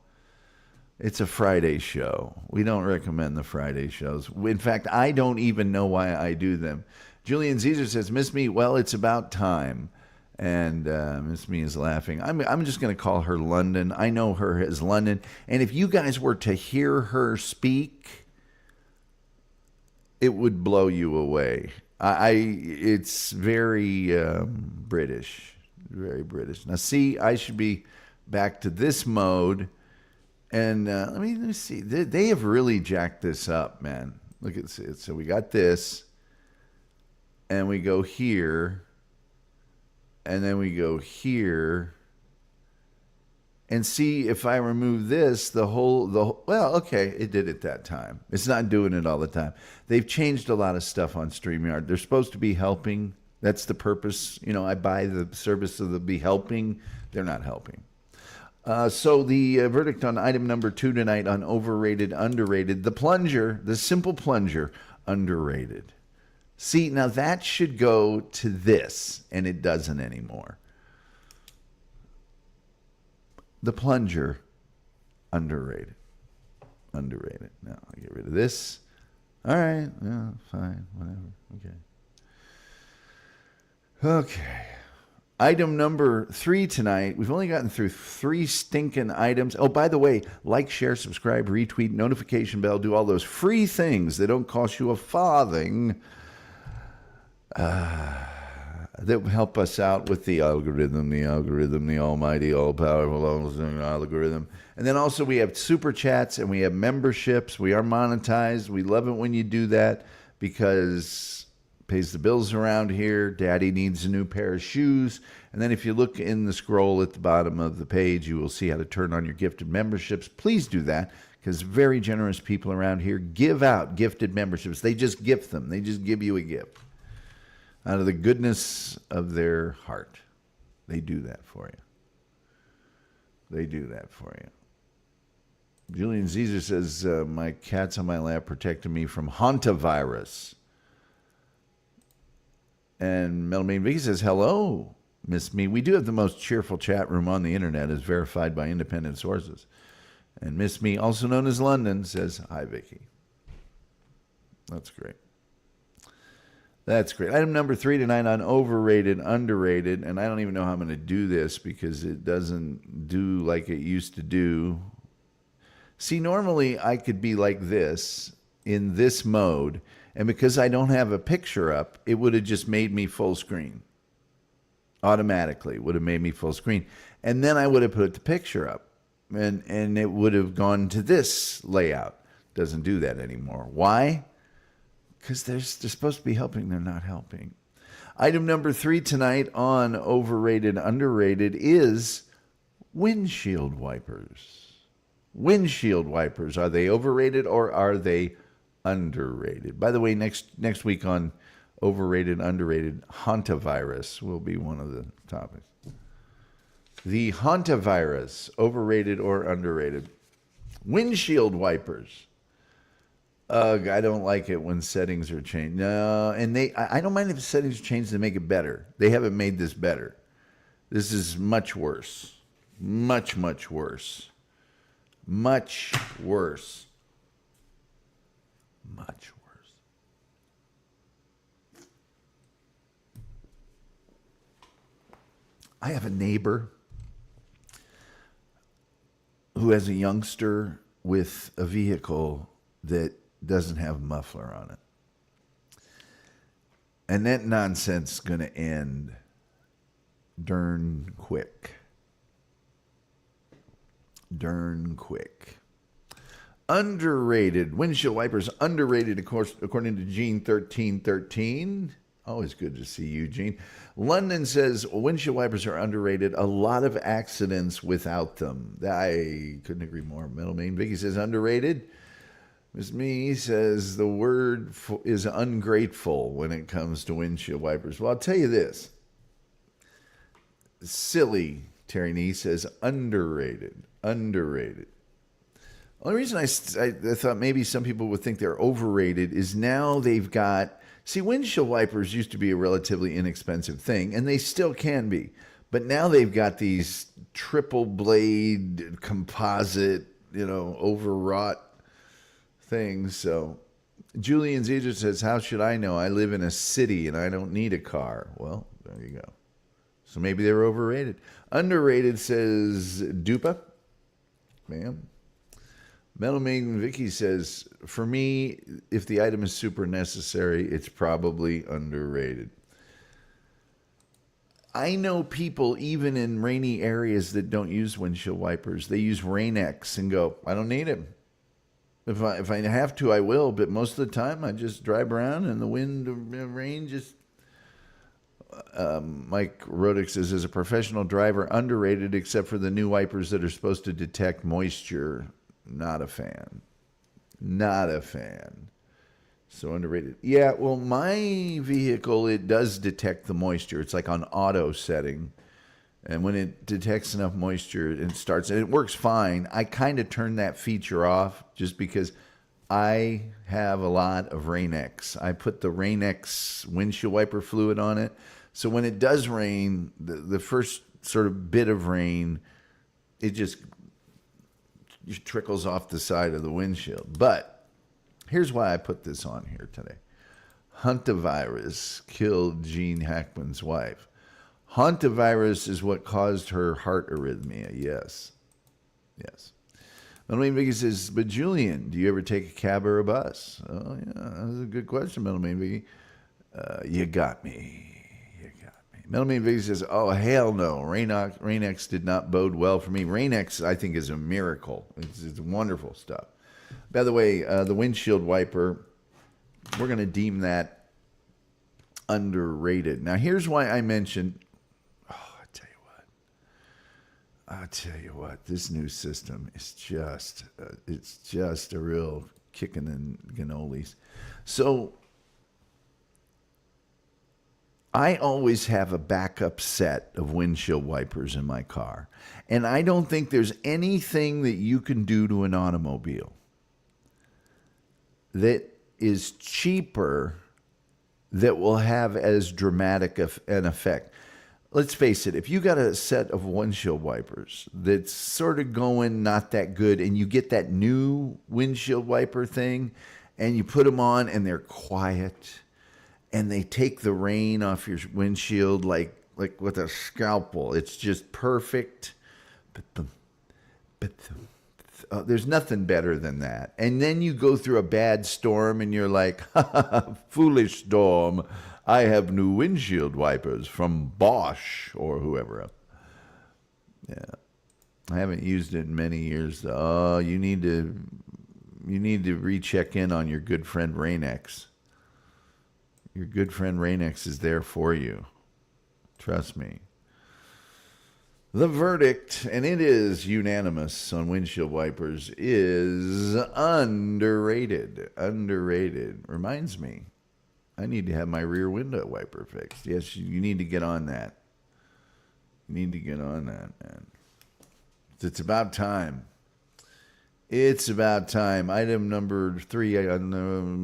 it's a Friday show. We don't recommend the Friday shows. In fact, I don't even know why I do them. Julian Caesar says, Miss Me, well, it's about time. And Miss Me is laughing. I'm just going to call her London. I know her as London. And if you guys were to hear her speak, it would blow you away. It's very British. Very British. Now, see, I should be back to this mode. And let me see. They have really jacked this up, man. Look at it. So we got this. And we go here. And then we go here. And see, if I remove this, well, okay, it did it that time. It's not doing it all the time. They've changed a lot of stuff on StreamYard. They're supposed to be helping. That's the purpose. You know, I buy the service of the be helping. They're not helping. So the verdict on item number 2 tonight on overrated, underrated. The plunger, the simple plunger, underrated. See, now that should go to this, and it doesn't anymore. The plunger, underrated. Underrated. Now, I'll get rid of this. All right. Yeah, fine. Whatever. Okay. Item number 3 tonight. We've only gotten through 3 stinking items. Oh, by the way, like, share, subscribe, retweet, notification bell, do all those free things that don't cost you a farthing. That will help us out with the algorithm, the almighty, all-powerful algorithm. And then also we have super chats and we have memberships. We are monetized. We love it when you do that because it pays the bills around here. Daddy needs a new pair of shoes. And then if you look in the scroll at the bottom of the page, you will see how to turn on your gifted memberships. Please do that because very generous people around here give out gifted memberships. They just gift them. They just give you a gift. Out of the goodness of their heart. They do that for you. They do that for you. Julian Caesar says, my cats on my lap protected me from hantavirus. And Melmain Vicky says, hello, Miss Me. We do have the most cheerful chat room on the internet as verified by independent sources. And Miss Me, also known as London, says, hi, Vicky. That's great. That's great. Item number 3 tonight on overrated, underrated, and I don't even know how I'm going to do this because it doesn't do like it used to do. See, normally I could be like this in this mode, and because I don't have a picture up, it would have just made me full screen. Automatically, it would have made me full screen. And then I would have put the picture up, and it would have gone to this layout. Doesn't do that anymore. Why? Because they're supposed to be helping, they're not helping. Item number 3 tonight on overrated, underrated is windshield wipers. Windshield wipers. Are they overrated or are they underrated? By the way, next week on overrated, underrated, hantavirus will be one of the topics. The hantavirus, overrated or underrated. Windshield wipers. I don't like it when settings are changed. No, and I don't mind if settings are changed to make it better. They haven't made this better. This is much worse. Much, much worse. Much worse. Much worse. I have a neighbor who has a youngster with a vehicle that doesn't have a muffler on it. And that nonsense is going to end darn quick. Darn quick. Underrated. Windshield wipers underrated, of course, according to Gene1313. Always good to see you, Gene. London says windshield wipers are underrated. A lot of accidents without them. I couldn't agree more. Middle Main Vicky says underrated. Miss Me says the word is ungrateful when it comes to windshield wipers. Well, I'll tell you this. Silly Terry Nee says underrated. Underrated. Only reason I thought maybe some people would think they're overrated is now they've got. See, windshield wipers used to be a relatively inexpensive thing, and they still can be. But now they've got these triple blade composite, overwrought things. So Julian Zeger says, how should I know? I live in a city and I don't need a car. Well, there you go. So maybe they're overrated. Underrated says Dupa. Ma'am. Metal Maiden Vicky says, for me, if the item is super necessary, it's probably underrated. I know people, even in rainy areas, that don't use windshield wipers. They use Rain-X and go, I don't need it. If I have to, I will. But most of the time, I just drive around and the wind and rain just... Mike Roddick says, as a professional driver, underrated except for the new wipers that are supposed to detect moisture. Not a fan. Not a fan. So underrated. Yeah, well, my vehicle, it does detect the moisture. It's like on auto setting. And when it detects enough moisture, it starts, and it works fine. I kind of turn that feature off just because I have a lot of Rain-X. I put the Rain-X windshield wiper fluid on it. So when it does rain, the first sort of bit of rain, it just trickles off the side of the windshield. But here's why I put this on here today. Hantavirus killed Gene Hackman's wife. Hantavirus is what caused her heart arrhythmia. Yes. Yes. Metal Vicky says, but Julian, do you ever take a cab or a bus? Oh, yeah, that's a good question, Metal Vicky. You got me. Metal Vicky says, oh, hell no. Rain-X did not bode well for me. Rain-X, I think, is a miracle. It's wonderful stuff. By the way, the windshield wiper, we're going to deem that underrated. Now, here's why I mentioned, I'll tell you what, this new system is just, it's just a real kicking in cannolis. So, I always have a backup set of windshield wipers in my car. And I don't think there's anything that you can do to an automobile that is cheaper that will have as dramatic an effect. Let's face it, if you got a set of windshield wipers that's sort of going not that good and you get that new windshield wiper thing and you put them on and they're quiet and they take the rain off your windshield like with a scalpel. It's just perfect. There's nothing better than that. And then you go through a bad storm and you're like, foolish storm, I have new windshield wipers from Bosch or whoever else. Yeah. I haven't used it in many years. Oh, you need to recheck in on your good friend Rain-X. Your good friend Rain-X is there for you. Trust me. The verdict, and it is unanimous on windshield wipers, is underrated. Underrated. Reminds me, I need to have my rear window wiper fixed. Yes, you need to get on that. You need to get on that, man. It's about time. It's about time. Item number 3 on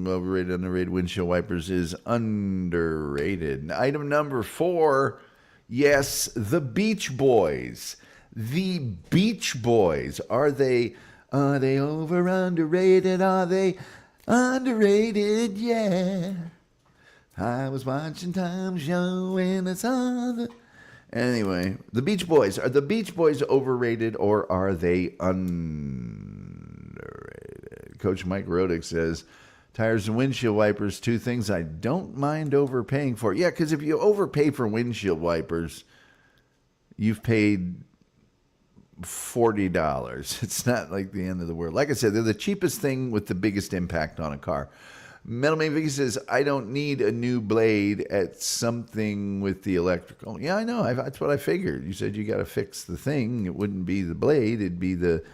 the overrated, underrated windshield wipers is underrated. Item number 4, yes, the Beach Boys. The Beach Boys. Are they over, underrated? Are they underrated? Yeah. I was watching Tom Show and I saw the... Anyway, the Beach Boys. Are the Beach Boys overrated or are they underrated? Coach Mike Roddick says, tires and windshield wipers, 2 things I don't mind overpaying for. Yeah, because if you overpay for windshield wipers, you've paid $40. It's not like the end of the world. Like I said, they're the cheapest thing with the biggest impact on a car. Metal Man Vicky says, I don't need a new blade at something with the electrical. Yeah, I know. That's what I figured. You said you got to fix the thing. It wouldn't be the blade. It'd be the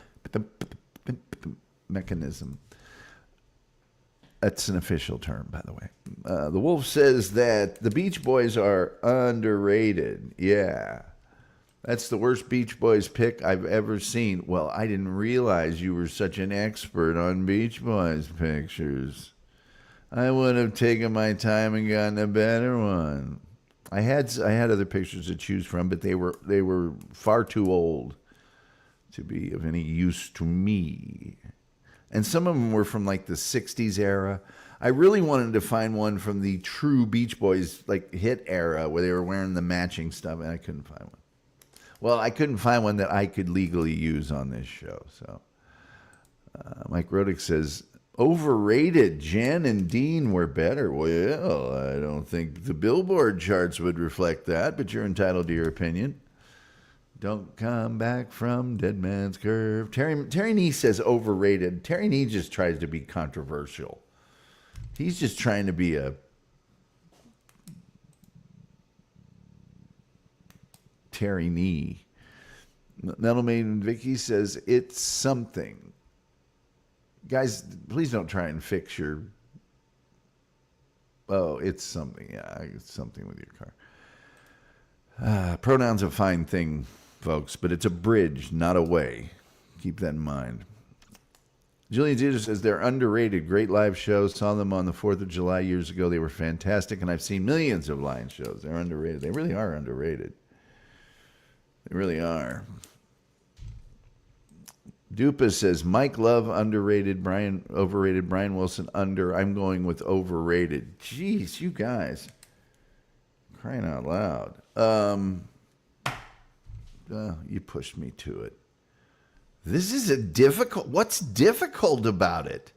mechanism. That's an official term, by the way. The Wolf says that the Beach Boys are underrated. Yeah. That's the worst Beach Boys pick I've ever seen. Well, I didn't realize you were such an expert on Beach Boys pictures. I would have taken my time and gotten a better one. I had other pictures to choose from, but they were far too old to be of any use to me. And some of them were from like the 60s era. I really wanted to find one from the true Beach Boys like hit era where they were wearing the matching stuff, and I couldn't find one. Well, I couldn't find one that I could legally use on this show. So Mike Rodick says, overrated. Jan and Dean were better. Well, I don't think the Billboard charts would reflect that, but you're entitled to your opinion. Don't come back from Dead Man's Curve. Terry Nee says overrated. Terry Nee just tries to be controversial. He's just trying to be a Terry Nee. Metal Maiden Vicky says it's something. Guys, please don't try and fix your... Oh, it's something. Yeah, it's something with your car. Pronoun's a fine thing, folks, but it's a bridge, not a way. Keep that in mind. Julian Zeta says they're underrated. Great live shows. Saw them on the 4th of July years ago. They were fantastic, and I've seen millions of live shows. They're underrated. They really are underrated. They really are. Dupa says Mike Love underrated, Brian overrated, Brian Wilson under. I'm going with overrated. Jeez, you guys. Crying out loud. You pushed me to it. This is a difficult... What's difficult about it?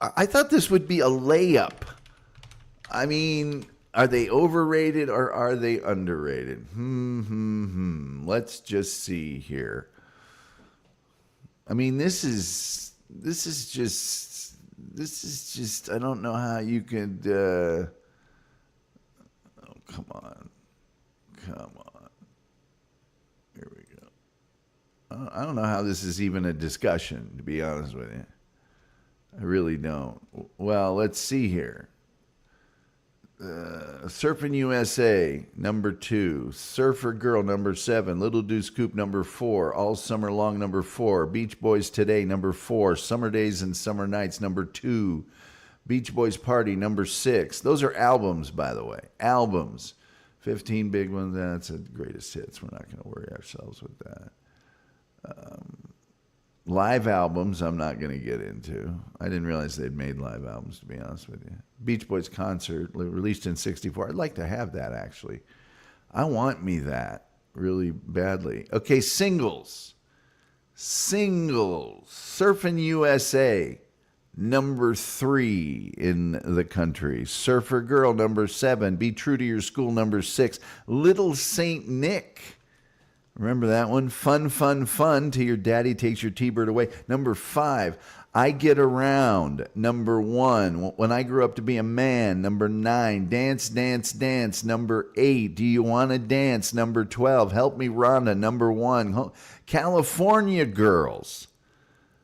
I thought this would be a layup. I mean, are they overrated or are they underrated? Let's just see here. I mean, this is just, I don't know how you could, oh, come on. Here we go. I don't know how this is even a discussion, to be honest with you. I really don't. Well, let's see here. Surfing USA, number 2. Surfer Girl, number 7. Little Deuce Coupe, number 4. All Summer Long, number 4. Beach Boys Today, number 4. Summer Days and Summer Nights, number 2. Beach Boys Party, number 6. Those are albums, by the way. Albums. 15 big ones. That's the greatest hits. We're not going to worry ourselves with that. Live albums, I'm not going to get into. I didn't realize they'd made live albums, to be honest with you. Beach Boys concert, released in 1964. I'd like to have that, actually. I want me that really badly. Okay, singles. Surfing USA, number 3 in the country. Surfer Girl, number 7. Be True to Your School, number 6. Little Saint Nick. Remember that one? Fun, till your daddy takes your T-Bird away. Number 5, I Get Around. Number 1, When I Grew Up to Be a Man. Number 9, Dance, Dance, Dance. Number 8, Do You Want to Dance? Number 12, Help Me Rhonda. Number 1, California Girls.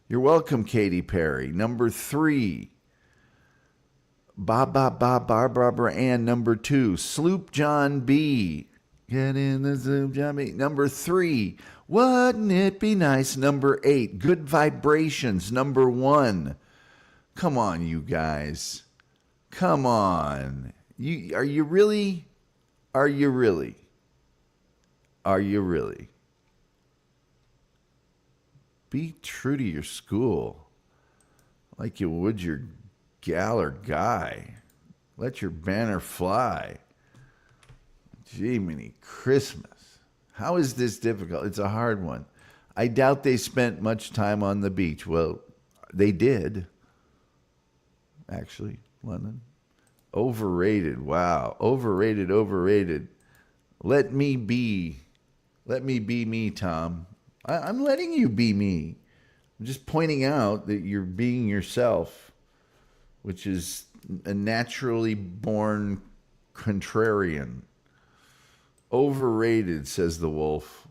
You're welcome, Katy Perry. Number 3, Barbara Ann. Number 2, Sloop John B. Get in the Zoom, Johnny. Number 3, Wouldn't It Be Nice? Number 8, Good Vibrations. Number 1. Come on, you guys. Come on. Are you really? Be true to your school like you would your gal or guy. Let your banner fly. Jiminy Christmas. How is this difficult? It's a hard one. I doubt they spent much time on the beach. Well, they did. Actually, London. Overrated. Wow. Overrated. Let me be me, Tom. I'm letting you be me. I'm just pointing out that you're being yourself, which is a naturally born contrarian. Overrated, says the Wolf.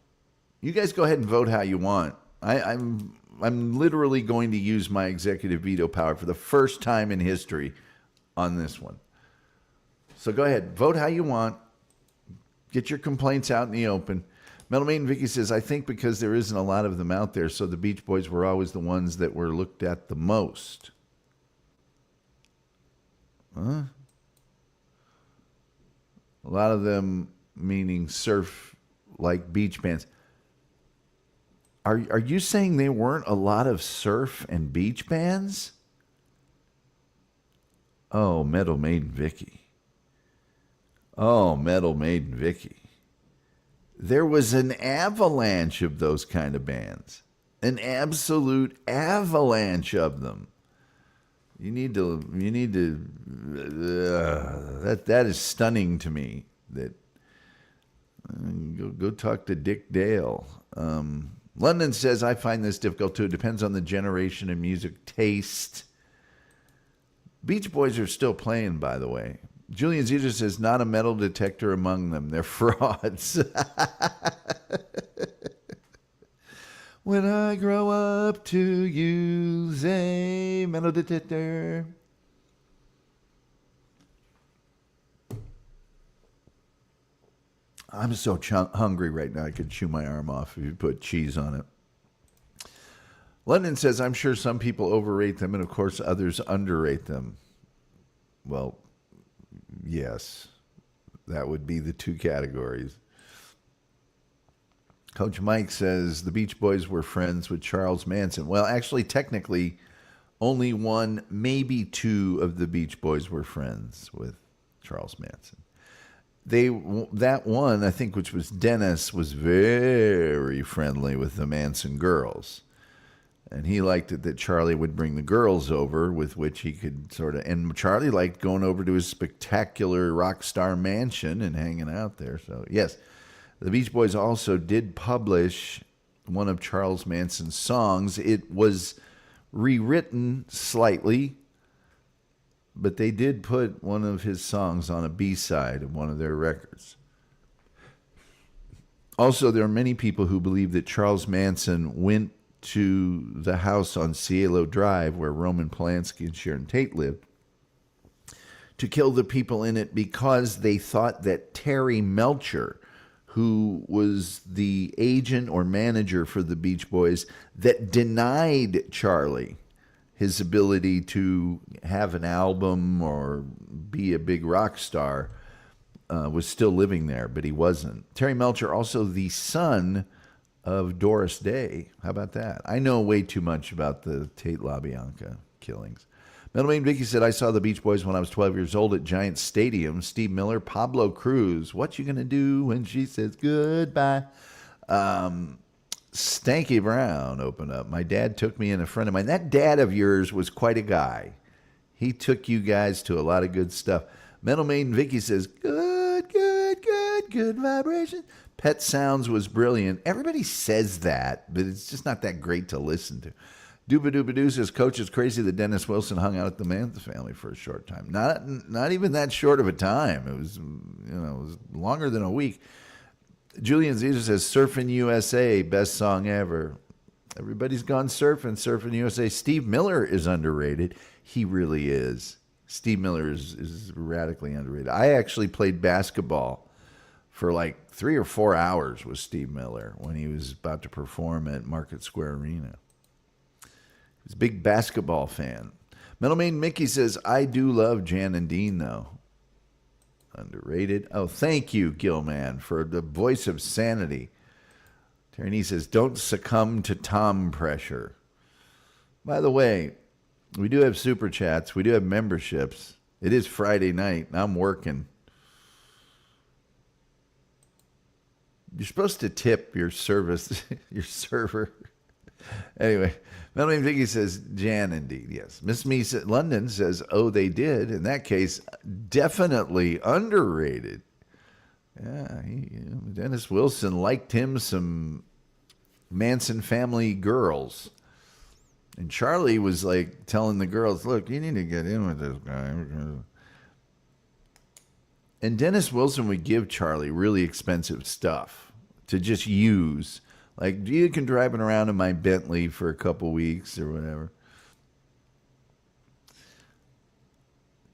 You guys go ahead and vote how you want. I'm literally going to use my executive veto power for the first time in history on this one. So go ahead, vote how you want. Get your complaints out in the open. Metal Maiden Vicky says, I think because there isn't a lot of them out there, so the Beach Boys were always the ones that were looked at the most. Huh? A lot of them meaning surf like beach bands. Are you saying there weren't a lot of surf and beach bands? Oh, Metal Maiden Vicky. Oh, Metal Maiden Vicky. There was an avalanche of those kind of bands. An absolute avalanche of them. That is stunning to me. That go talk to Dick Dale. London says, I find this difficult too. It depends on the generation and music taste. Beach Boys are still playing, by the way. Julian Zeta says, not a metal detector among them. They're frauds. When I grow up to use a metal detector. I'm so hungry right now, I could chew my arm off if you put cheese on it. London says, I'm sure some people overrate them, and of course others underrate them. Well, yes, that would be the two categories. Coach Mike says the Beach Boys were friends with Charles Manson. Well, actually, technically, only one, maybe two of the Beach Boys were friends with Charles Manson. That one, I think, which was Dennis, was very friendly with the Manson girls. And he liked it that Charlie would bring the girls over, with which he could sort of... And Charlie liked going over to his spectacular rock star mansion and hanging out there. So, yes, the Beach Boys also did publish one of Charles Manson's songs. It was rewritten slightly, but they did put one of his songs on a B-side of one of their records. Also, there are many people who believe that Charles Manson went to the house on Cielo Drive where Roman Polanski and Sharon Tate lived to kill the people in it because they thought that Terry Melcher, who was the agent or manager for the Beach Boys that denied Charlie his ability to have an album or be a big rock star, was still living there, but he wasn't. Terry Melcher, also the son of Doris Day. How about that? I know way too much about the Tate LaBianca killings. Metal Maiden Vicky said, I saw the Beach Boys when I was 12 years old at Giant Stadium. Steve Miller, Pablo Cruz. What you gonna do when she says goodbye? Stanky Brown opened up. My dad took me and a friend of mine. That dad of yours was quite a guy. He took you guys to a lot of good stuff. Metal Maiden Vicky says, good vibration. Pet Sounds was brilliant. Everybody says that, but it's just not that great to listen to. Dooba Dooba Doo says, Coach, it's crazy that Dennis Wilson hung out at the Manson family for a short time. Not even that short of a time. It was, it was longer than a week. Julian Zeta says, Surfing USA, best song ever. Everybody's gone surfing, Surfing USA. Steve Miller is underrated. He really is. Steve Miller is radically underrated. I actually played basketball for like 3 or 4 hours with Steve Miller when he was about to perform at Market Square Arena. He's a big basketball fan. Metal Maiden Mickey says, I do love Jan and Dean, though. Underrated. Oh, thank you, Gilman, for the voice of sanity. Terry says, don't succumb to Tom pressure. By the way, we do have super chats. We do have memberships. It is Friday night, and I'm working. You're supposed to tip your service, your server. Anyway, Melanie Vicky says, Jan, indeed, yes. Miss Me London says, oh, they did. In that case, definitely underrated. Yeah, Dennis Wilson liked him some Manson family girls. And Charlie was like telling the girls, look, you need to get in with this guy. And Dennis Wilson would give Charlie really expensive stuff to just use, Like, you can drive it around in my Bentley for a couple weeks or whatever.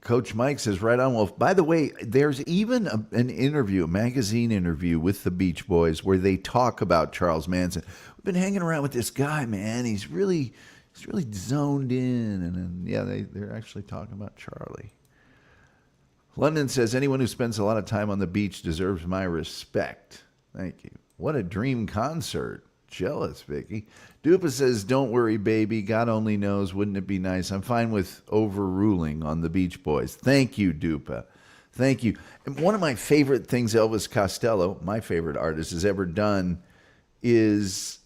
Coach Mike says, right on, Wolf. By the way, there's even an interview, a magazine interview with the Beach Boys where they talk about Charles Manson. We've been hanging around with this guy, man. He's really zoned in. And then, yeah, they're actually talking about Charlie. London says, anyone who spends a lot of time on the beach deserves my respect. Thank you. What a dream concert. Jealous, Vicky. Dupa says, don't worry, baby. God only knows. Wouldn't it be nice? I'm fine with overruling on the Beach Boys. Thank you, Dupa. Thank you. And one of my favorite things Elvis Costello, my favorite artist, has ever done is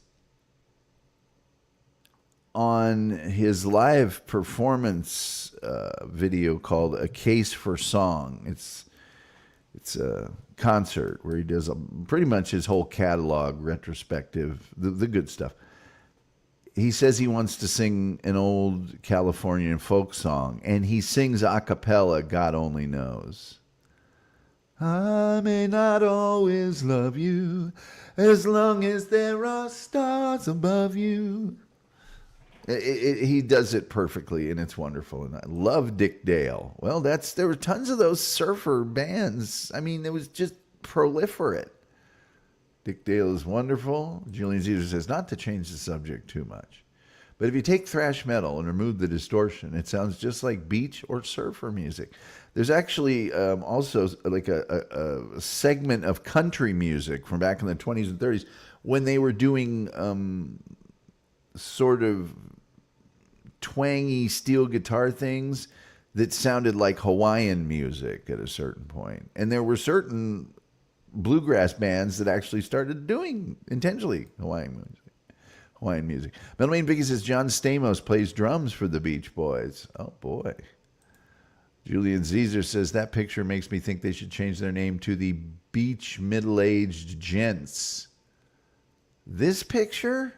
on his live performance video called A Case for Song. It's a concert where he does pretty much his whole catalog, retrospective, the good stuff. He says he wants to sing an old Californian folk song, and he sings a cappella, God Only Knows. I may not always love you, as long as there are stars above you. He does it perfectly, and it's wonderful. And I love Dick Dale. Well, there were tons of those surfer bands. I mean, it was just proliferate. Dick Dale is wonderful. Julian Caesar says, not to change the subject too much, but if you take thrash metal and remove the distortion, it sounds just like beach or surfer music. There's actually also like a segment of country music from back in the 20s and 30s when they were doing sort of twangy steel guitar things that sounded like Hawaiian music at a certain point. And there were certain bluegrass bands that actually started doing intentionally Hawaiian music. Metal Vicky says John Stamos plays drums for the Beach Boys. Oh boy. Julian Caesar says that picture makes me think they should change their name to the Beach Middle-Aged Gents. This picture?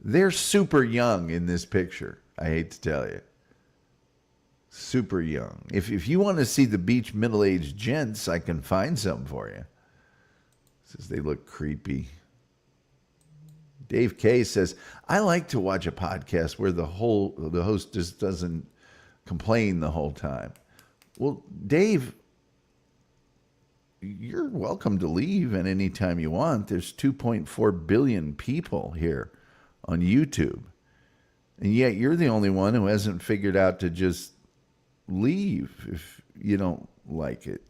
They're super young in this picture. I hate to tell you. Super young. If you want to see the Beach Middle-Aged Gents, I can find some for you. Says they look creepy. Dave K says, I like to watch a podcast where the host just doesn't complain the whole time. Well, Dave, you're welcome to leave at any time you want. There's 2.4 billion people here on YouTube. And yet you're the only one who hasn't figured out to just leave if you don't like it.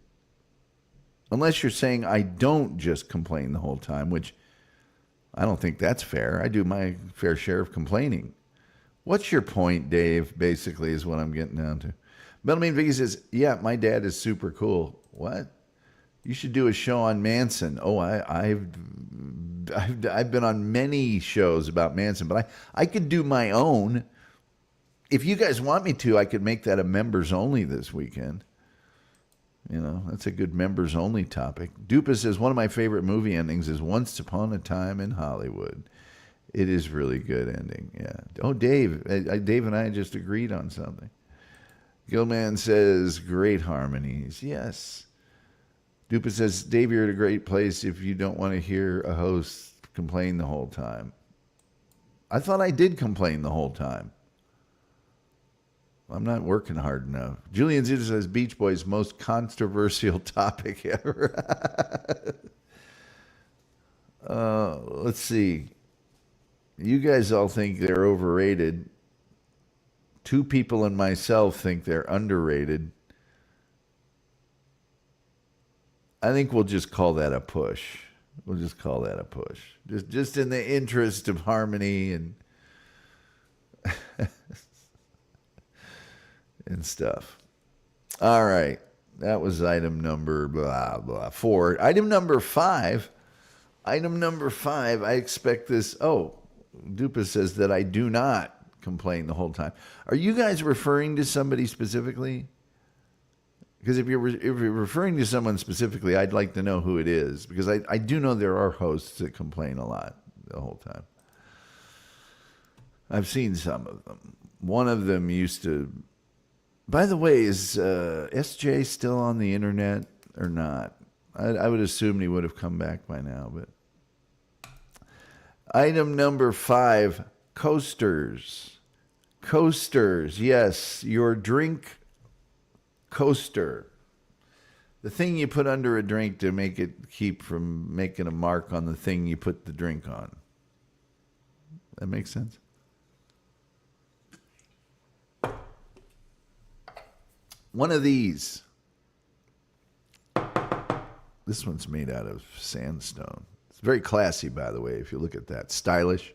Unless you're saying I don't just complain the whole time, which I don't think that's fair. I do my fair share of complaining. What's your point, Dave, basically, is what I'm getting down to. Bellarmine Vicky says, yeah, my dad is super cool. What? You should do a show on Manson. Oh, I've been on many shows about Manson, but I could do my own. If you guys want me to, I could make that a members only this weekend. You know, that's a good members only topic. Dupa says, one of my favorite movie endings is Once Upon a Time in Hollywood. It is really good ending. Yeah. Oh, Dave. Dave and I just agreed on something. Gilman says, great harmonies. Yes. Dupa says, Dave, you're at a great place if you don't want to hear a host complain the whole time. I thought I did complain the whole time. I'm not working hard enough. Julian Zita says, Beach Boys, most controversial topic ever. Let's see. You guys all think they're overrated. Two people and myself think they're underrated. I think we'll just call that a push. We'll just call that a push. Just in the interest of harmony and and stuff. All right. That was item number blah, blah, 4. Item number 5. I expect this. Oh, Dupa says that I do not complain the whole time. Are you guys referring to somebody specifically? Because if you're referring to someone specifically, I'd like to know who it is. Because I do know there are hosts that complain a lot the whole time. I've seen some of them. One of them used to... By the way, is SJ still on the internet or not? I would assume he would have come back by now, but Item number 5, coasters. Coasters, yes, your drink coaster. The thing you put under a drink to make it keep from making a mark on the thing you put the drink on. That makes sense? One of these. This one's made out of sandstone. It's very classy, by the way, if you look at that. Stylish.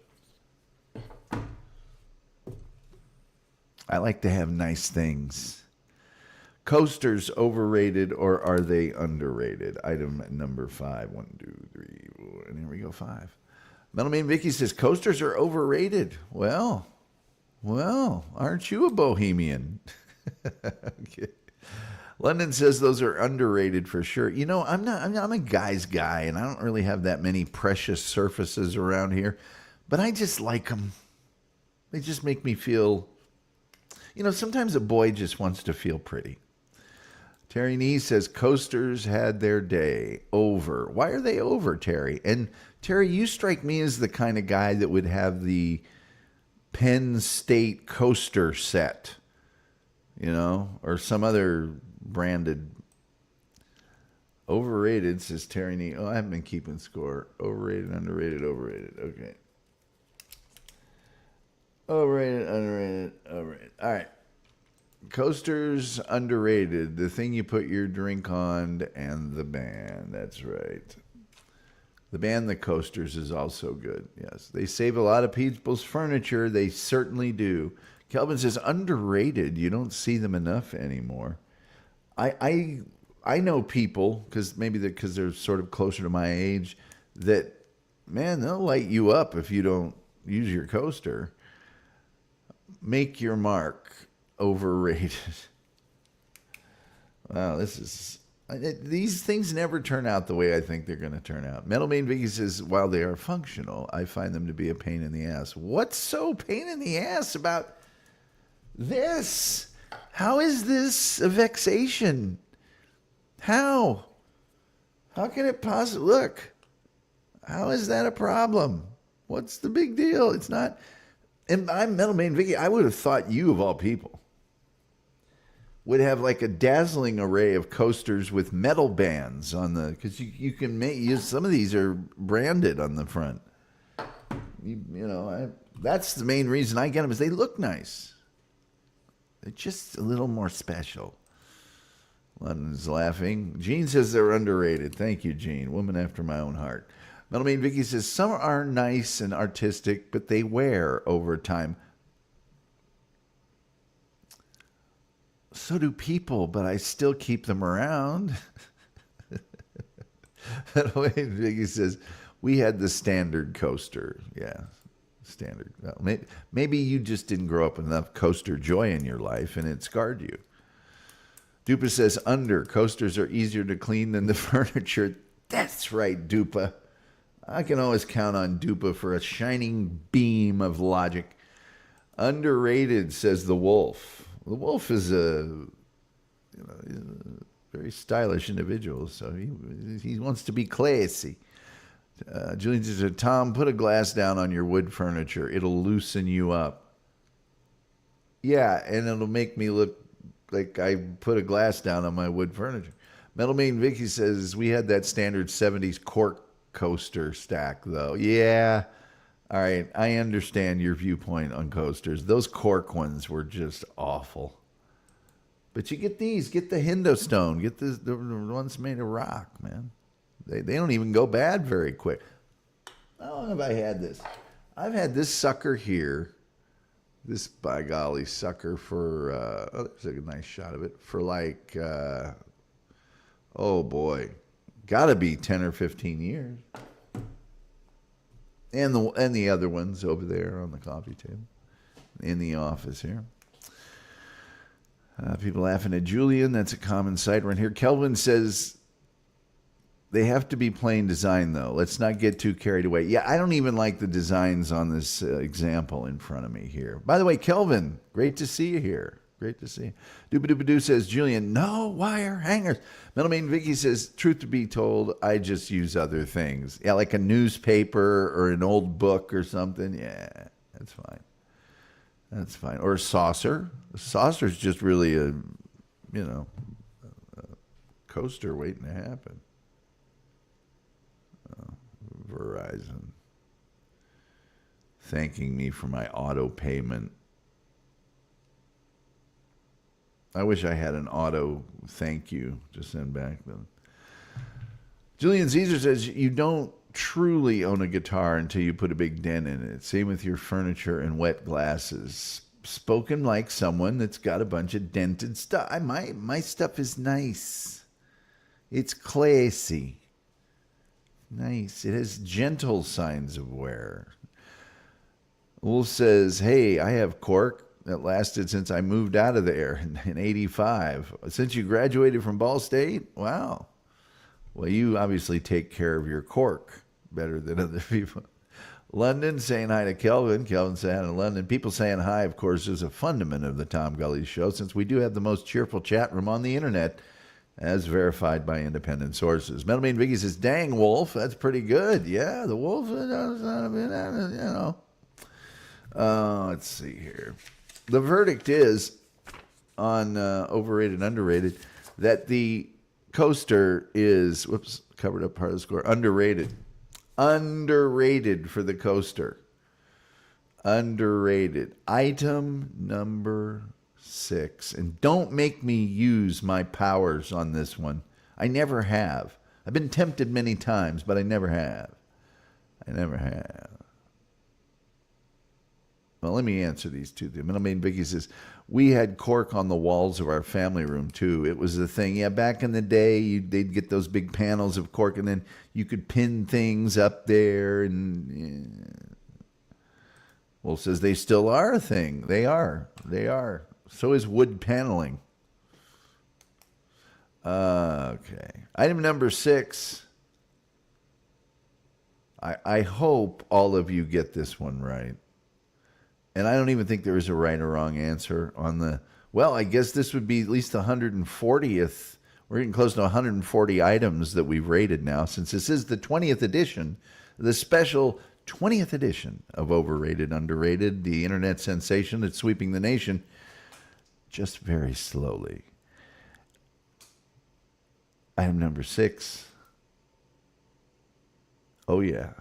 I like to have nice things. Coasters, overrated or are they underrated? Item number 5. 1, 2, 3, 4, and here we go, 5. Metalman Vicky says, coasters are overrated. Well, aren't you a bohemian? Okay. London says those are underrated for sure. You know, I'm a guy's guy, and I don't really have that many precious surfaces around here, but I just like them. They just make me feel, you know, sometimes a boy just wants to feel pretty. Terry Nee says coasters had their day. Over. Why are they over, Terry? And Terry, you strike me as the kind of guy that would have the Penn State coaster set, you know, or some other branded. Overrated, says Terry Nee. Oh, I haven't been keeping score. Overrated, underrated, overrated. Okay. Overrated, underrated, overrated. All right. Coasters, underrated. The thing you put your drink on and the band. That's right. The band, the coasters, is also good. Yes. They save a lot of people's furniture. They certainly do. Kelvin says underrated. You don't see them enough anymore. I know people, because they're sort of closer to my age, that, man, they'll light you up if you don't use your coaster. Make your mark. Overrated. Wow, these things never turn out the way I think they're going to turn out. Metal Main Vicky says, while they are functional, I find them to be a pain in the ass. What's so pain in the ass about this? How is this a vexation? How can it possibly look? How is that a problem? What's the big deal? It's not. And I'm Metal Main Vicky. I would have thought you, of all people, would have like a dazzling array of coasters with metal bands on the, because you can use some of these are branded on the front. That's the main reason I get them, is they look nice. They're just a little more special. London's laughing. Gene says they're underrated. Thank you, Gene. Woman after my own heart. Metal Main Vicky says some are nice and artistic, but they wear over time. So do people, but I still keep them around. Metal Main Vicky says we had the standard coaster. Yeah, standard. Well, maybe you just didn't grow up with enough coaster joy in your life, and it scarred you. Dupa says coasters are easier to clean than the furniture. That's right, Dupa. I can always count on Dupa for a shining beam of logic. Underrated, says the Wolf. The Wolf is a very stylish individual, so he wants to be classy. Julian says, Tom, put a glass down on your wood furniture. It'll loosen you up. Yeah, and it'll make me look like I put a glass down on my wood furniture. Metal Main Vicky says, we had that standard 70s cork coaster stack, though. Yeah. All right. I understand your viewpoint on coasters. Those cork ones were just awful. But you get these. Get the Hindostone. Get the ones made of rock, man. They don't even go bad very quick. How long have I had this? I've had this sucker here. This, by golly, sucker for, there's a nice shot of it, for like, oh boy, gotta be 10 or 15 years. And the other ones over there on the coffee table, in the office here. People laughing at Julian, that's a common sight right here. Kelvin says, they have to be plain design, though. Let's not get too carried away. Yeah, I don't even like the designs on this example in front of me here. By the way, Kelvin, great to see you here. Great to see. Dooba says, Julian, no wire hangers. Middleman Vicky says, truth to be told, I just use other things. Yeah, like a newspaper or an old book or something. Yeah, that's fine. That's fine. Or a saucer. A saucer's just really a coaster waiting to happen. Verizon thanking me for my auto payment. I wish I had an auto thank you to send back then. Julian Caesar says, you don't truly own a guitar until you put a big dent in it. Same with your furniture and wet glasses. Spoken like someone that's got a bunch of dented stuff. My stuff is nice. It's classy. Nice. It has gentle signs of wear. Wolf says, hey, I have cork that lasted since I moved out of there in 85. Since you graduated from Ball State? Wow. Well, you obviously take care of your cork better than other people. London saying hi to Kelvin. Kelvin saying hi to London. People saying hi, of course, is a fundament of the Tom Gulley Show, since we do have the most cheerful chat room on the internet, as verified by independent sources. Metal Main Vicky says, dang, Wolf, that's pretty good. Yeah, the Wolf, let's see here. The verdict is on Overrated, Underrated, that the coaster is, covered up part of the score, underrated. Underrated for the coaster. Underrated. Item number 6. And don't make me use my powers on this one. I never have. I've been tempted many times, but I never have. I never have. Well, let me answer these two. The middle main Vicky says, we had cork on the walls of our family room, too. It was the thing. Yeah, back in the day, they'd get those big panels of cork, and then you could pin things up there. And Wolf says they still are a thing. They are. They are. So is wood paneling. Okay. Item number 6. I hope all of you get this one right. And I don't even think there is a right or wrong answer on the, well, I guess this would be at least the 140th. We're getting close to 140 items that we've rated now, since this is the 20th edition, the special 20th edition of Overrated, Underrated, the internet sensation that's sweeping the nation just very slowly. Item number 6. Oh, yeah.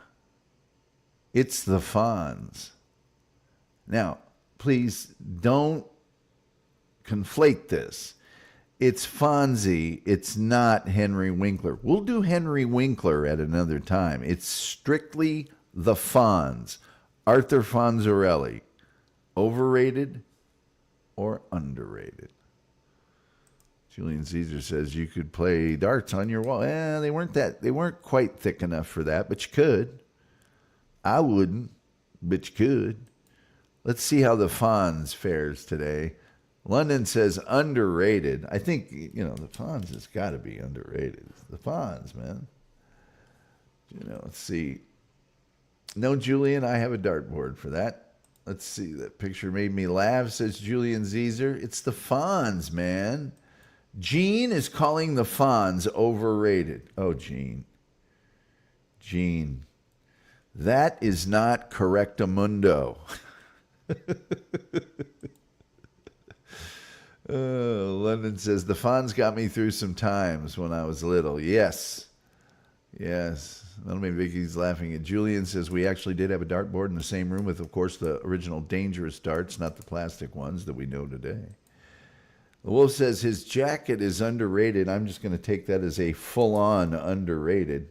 It's the Fonz. Now, please don't conflate this. It's Fonzie. It's not Henry Winkler. We'll do Henry Winkler at another time. It's strictly the Fonz. Arthur Fonzarelli. Overrated or underrated? Julian Caesar says you could play darts on your wall. They weren't quite thick enough for that, but you could. I wouldn't, but you could. Let's see how the Fonz fares today. London says underrated. I think, the Fonz has got to be underrated. The Fonz, man. Let's see. No, Julian, I have a dartboard for that. Let's see. That picture made me laugh, says Julian Caesar. It's the Fonz, man. Gene is calling the Fonz overrated. Oh, Gene. That is not correctamundo. London says, the Fonz got me through some times when I was little. Yes. Maybe Vicky's laughing at Julian. Says, we actually did have a dartboard in the same room with, of course, the original dangerous darts, not the plastic ones that we know today. The Wolf says his jacket is underrated. I'm just going to take that as a full-on underrated.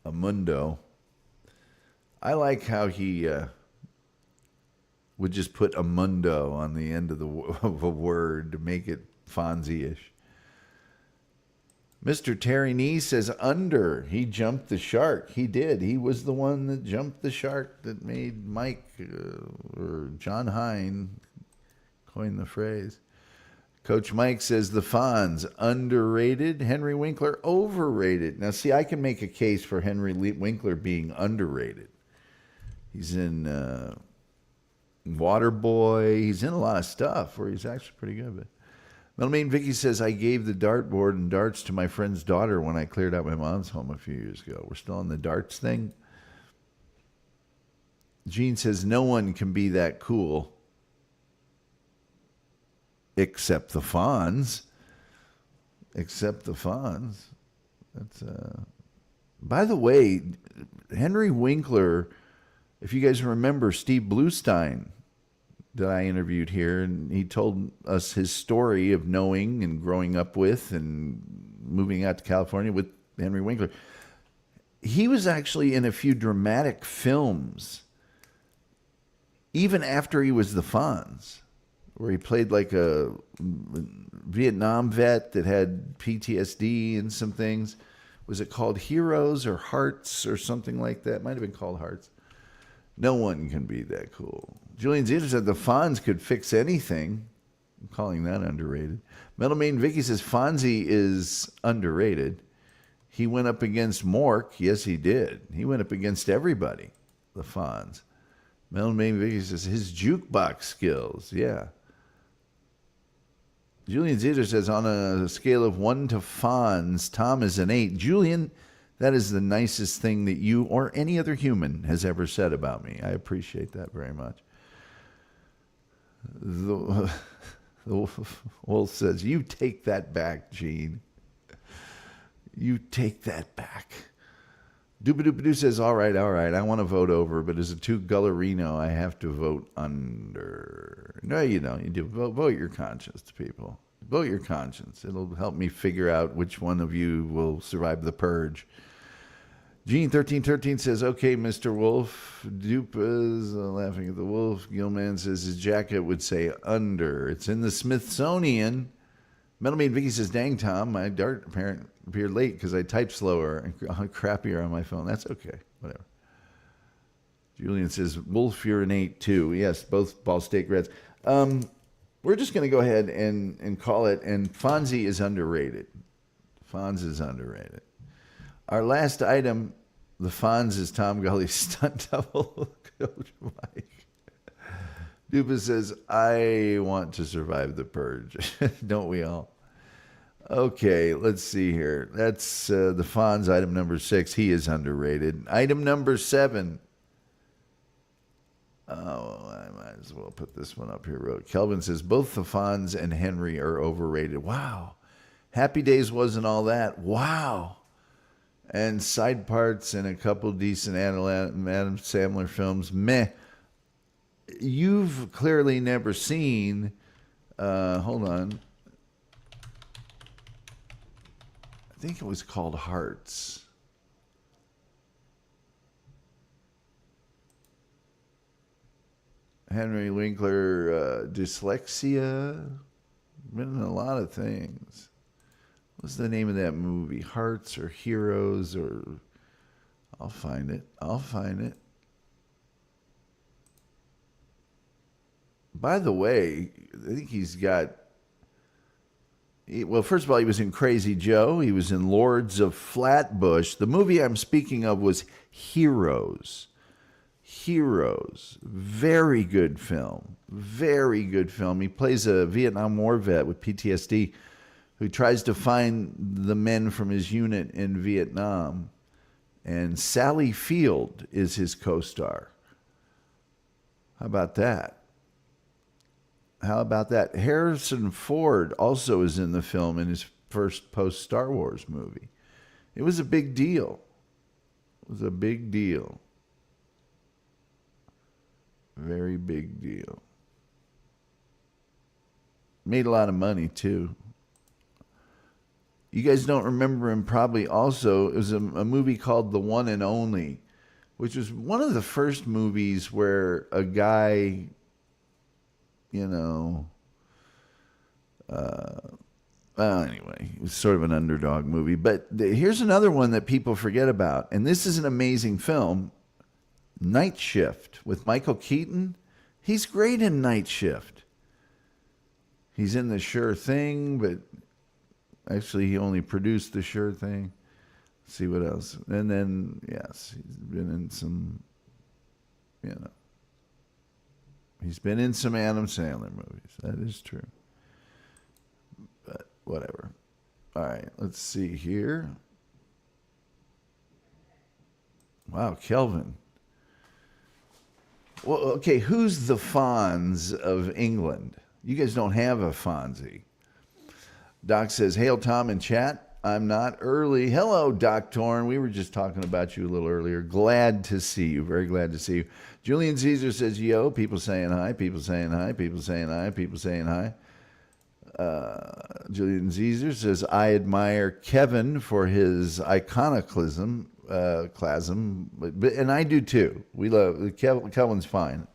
A mundo. I like how he would just put a mundo on the end of a word to make it Fonzie-ish. Mr. Terry Nee says under. He jumped the shark. He did. He was the one that jumped the shark that made Mike or John Hine coin the phrase. Coach Mike says the Fonz underrated. Henry Winkler overrated. Now, see, I can make a case for Henry Winkler being underrated. He's in Waterboy. He's in a lot of stuff where he's actually pretty good. But Melmaine Vicky says, I gave the dartboard and darts to my friend's daughter when I cleared out my mom's home a few years ago. We're still on the darts thing. Gene says, no one can be that cool except the Fonz. Except the Fonz. That's by the way, Henry Winkler, if you guys remember Steve Bluestein that I interviewed here, and he told us his story of knowing and growing up with and moving out to California with Henry Winkler. He was actually in a few dramatic films even after he was the Fonz, where he played like a Vietnam vet that had PTSD and some things. Was it called Heroes or Hearts or something like that? Might have been called Hearts. No one can be that cool. Julian Zeta said the Fonz could fix anything. I'm calling that underrated. Metal Main Vicky says Fonzie is underrated. He went up against Mork. Yes, he did. He went up against everybody, the Fonz. Metal Main Vicky says his jukebox skills. Yeah. Julian Zeta says on a scale of 1 to Fonz, Tom is an 8. Julian, that is the nicest thing that you or any other human has ever said about me. I appreciate that very much. The Wolf says, you take that back, Gene. You take that back. Dooba-dooba-doo says, all right, I want to vote over, but as a two Gullerino, I have to vote under. No, you don't. You do. Vote your conscience, people. Vote your conscience. It'll help me figure out which one of you will survive the purge. Gene1313 says, okay, Mr. Wolf. Dupa's laughing at the wolf. Gilman says his jacket would say under. It's in the Smithsonian. Metal Maid Vicky says, dang, Tom, my dart appeared late because I typed slower and crappier on my phone. That's okay. Whatever. Julian says, Wolf, you're an 8 too. Yes, both Ball State grads. We're just going to go ahead and call it, and Fonzie is underrated. Fonz is underrated. Our last item, the Fonz is Tom Gulley's stunt double, Coach Mike. Dupa says, I want to survive the purge. Don't we all? Okay, let's see here. That's the Fonz, item number 6. He is underrated. Item number 7. Oh, I might as well put this one up here. Kelvin says, both the Fonz and Henry are overrated. Wow. Happy Days wasn't all that. Wow. And side parts and a couple decent Adam Sandler films. Meh. You've clearly never seen, hold on. I think it was called Hearts. Henry Winkler, dyslexia. Been in a lot of things. What's the name of that movie? Hearts or Heroes or... I'll find it. By the way, I think he's got... Well, first of all, he was in Crazy Joe. He was in Lords of Flatbush. The movie I'm speaking of was Heroes. Heroes. Very good film. Very good film. He plays a Vietnam War vet with PTSD who tries to find the men from his unit in Vietnam. And Sally Field is his co-star. How about that? Harrison Ford also is in the film in his first post-Star Wars movie. It was a big deal. Very big deal. Made a lot of money, too. You guys don't remember him probably also. It was a movie called The One and Only, which was one of the first movies where a guy... well, anyway, it was sort of an underdog movie. But here's another one that people forget about. And this is an amazing film. Night Shift with Michael Keaton. He's great in Night Shift. He's in The Sure Thing, but actually he only produced The Sure Thing. Let's see what else. And then, yes, he's been in some, He's been in some Adam Sandler movies. That is true. But whatever. All right, let's see here. Wow, Kelvin. Well, okay, who's the Fonz of England? You guys don't have a Fonzie. Doc says, hail Tom in chat. I'm not early. Hello, Doc Torn. We were just talking about you a little earlier. Glad to see you. Very glad to see you. Julian Caesar says, yo, people saying hi, people saying hi, people saying hi, people saying hi. Julian Caesar says, I admire Kevin for his iconoclasm. And I do too. We love Kevin's fine.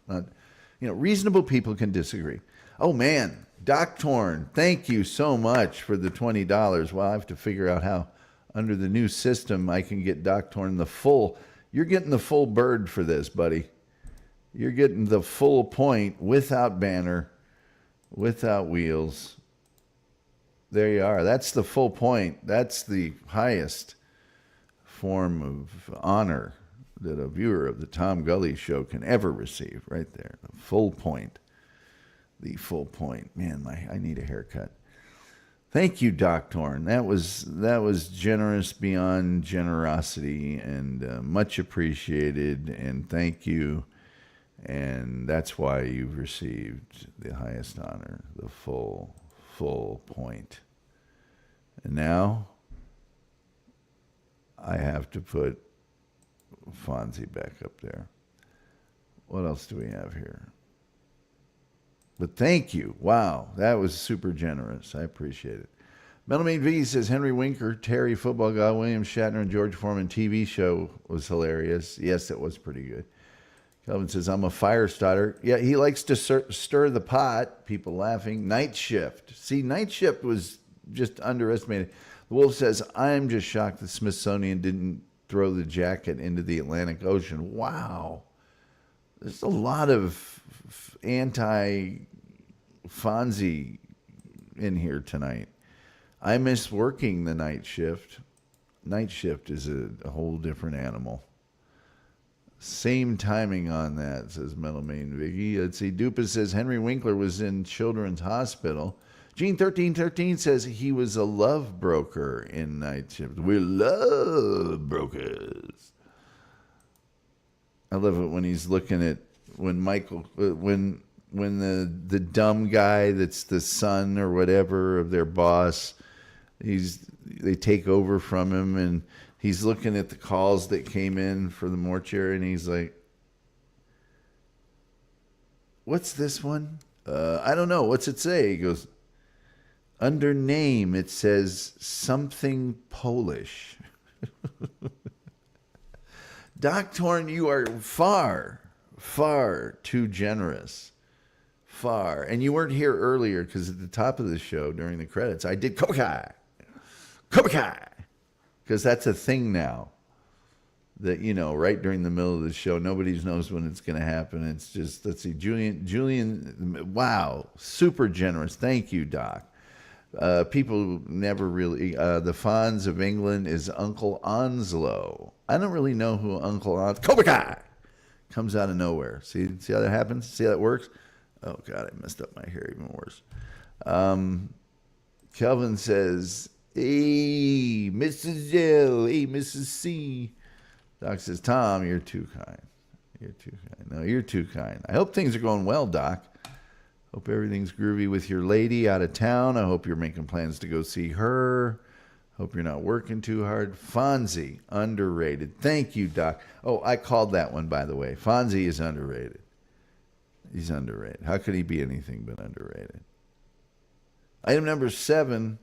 Reasonable people can disagree. Oh man, Doc Torn, thank you so much for the $20. Well, I have to figure out how under the new system I can get Doc Torn the full. You're getting the full bird for this, buddy. You're getting the full point without banner, without wheels. There you are. That's the full point. That's the highest form of honor that a viewer of the Tom Gulley Show can ever receive. Right there, the full point. The full point. Man, I need a haircut. Thank you, Doc Torn. That was generous beyond generosity, and much appreciated. And thank you. And that's why you've received the highest honor, the full point. And now I have to put Fonzie back up there. What else do we have here? But thank you. Wow, that was super generous. I appreciate it. Metalmane V says, Henry Winker, Terry Football Guy, William Shatner, and George Foreman TV show was hilarious. Yes, it was pretty good. Kelvin says, I'm a fire starter. Yeah, he likes to stir the pot. People laughing. Night Shift. See, Night Shift was just underestimated. The Wolf says, I'm just shocked the Smithsonian didn't throw the jacket into the Atlantic Ocean. Wow. There's a lot of anti-Fonzie in here tonight. I miss working the night shift. Night shift is a whole different animal. Same timing on that, says Metalmane Viggy. Let's see. Dupas says Henry Winkler was in Children's Hospital. Gene1313 says he was a love broker in Night Shift. We're love brokers. I love it when he's looking at when the dumb guy that's the son or whatever of their boss, they take over from him, and he's looking at the calls that came in for the mortuary, and he's like, what's this one? I don't know. What's it say? He goes, under name, it says something Polish. Doc Torn, you are far, far too generous. Far. And you weren't here earlier because at the top of the show, during the credits, I did Cobra Kai. Because that's a thing now. That, right during the middle of the show, nobody knows when it's going to happen. It's just, let's see, Julian, wow, super generous. Thank you, Doc. People never really, the Fonz of England is Uncle Onslow. I don't really know who Uncle Onslow, Cobra Kai, comes out of nowhere. See how that happens? See how that works? Oh, God, I messed up my hair even worse. Kelvin says, hey, Mrs. L, hey, Mrs. C. Doc says, Tom, you're too kind. You're too kind. No, you're too kind. I hope things are going well, Doc. Hope everything's groovy with your lady out of town. I hope you're making plans to go see her. Hope you're not working too hard. Fonzie, underrated. Thank you, Doc. Oh, I called that one, by the way. Fonzie is underrated. He's underrated. How could he be anything but underrated? Item number 7.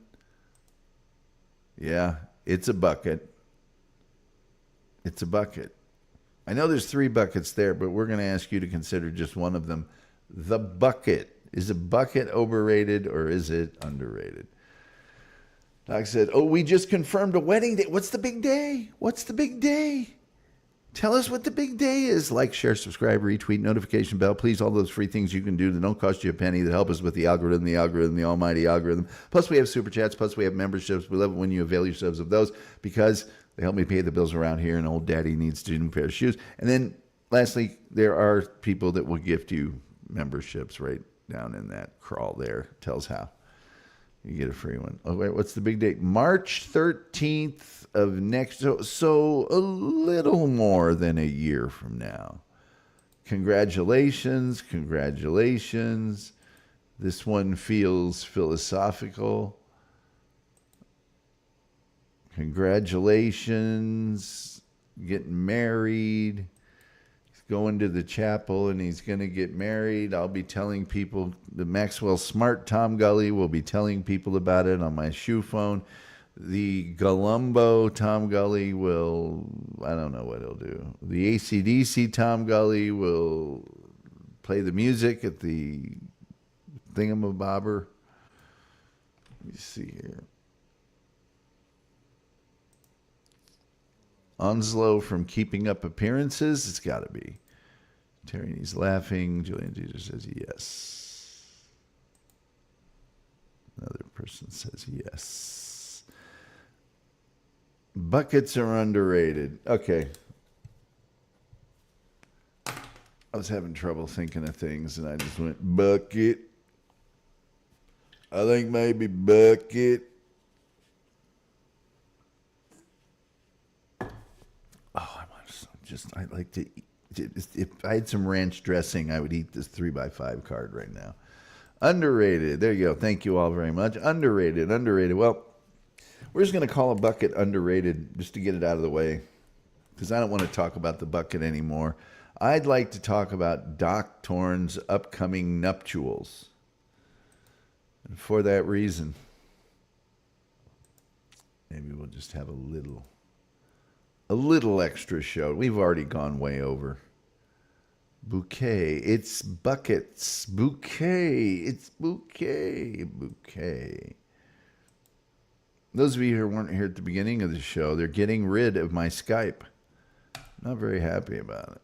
Yeah, it's a bucket. It's a bucket. I know there's 3 buckets there, but we're going to ask you to consider just one of them. The bucket. Is a bucket overrated or is it underrated? Doc said, oh, we just confirmed a wedding day. What's the big day? What's the big day? Tell us what the big day is. Like, share, subscribe, retweet, notification bell. Please, all those free things you can do that don't cost you a penny, that help us with the algorithm, the almighty algorithm. Plus, we have super chats. Plus, we have memberships. We love it when you avail yourselves of those because they help me pay the bills around here, and old daddy needs a new pair of shoes. And then, lastly, there are people that will gift you memberships right down in that crawl there. Tells how. You get a free one. Oh, wait, what's the big date? March 13th of next. So a little more than a year from now. Congratulations. Congratulations. This one feels philosophical. Congratulations. Getting married. Going to the chapel and he's going to get married. I'll be telling people, the Maxwell Smart Tom Gulley will be telling people about it on my shoe phone. The Galumbo Tom Gulley will, I don't know what he'll do. The AC/DC Tom Gulley will play the music at the thingamabobber. Let me see here. Onslow from Keeping Up Appearances. It's got to be. Terry's laughing. Julian Jeter says yes. Another person says yes. Buckets are underrated. Okay. I was having trouble thinking of things, and I just went, bucket. I think maybe bucket. I like to eat. If I had some ranch dressing, I would eat this 3x5 card right now. Underrated. There you go. Thank you all very much. Underrated. Well, we're just going to call a bucket underrated just to get it out of the way because I don't want to talk about the bucket anymore. I'd like to talk about Doc Torn's upcoming nuptials. And for that reason, maybe we'll just have a little extra show. We've already gone way over. Bouquet. It's buckets. Bouquet. It's bouquet. Bouquet. Those of you who weren't here at the beginning of the show, they're getting rid of my Skype. Not very happy about it.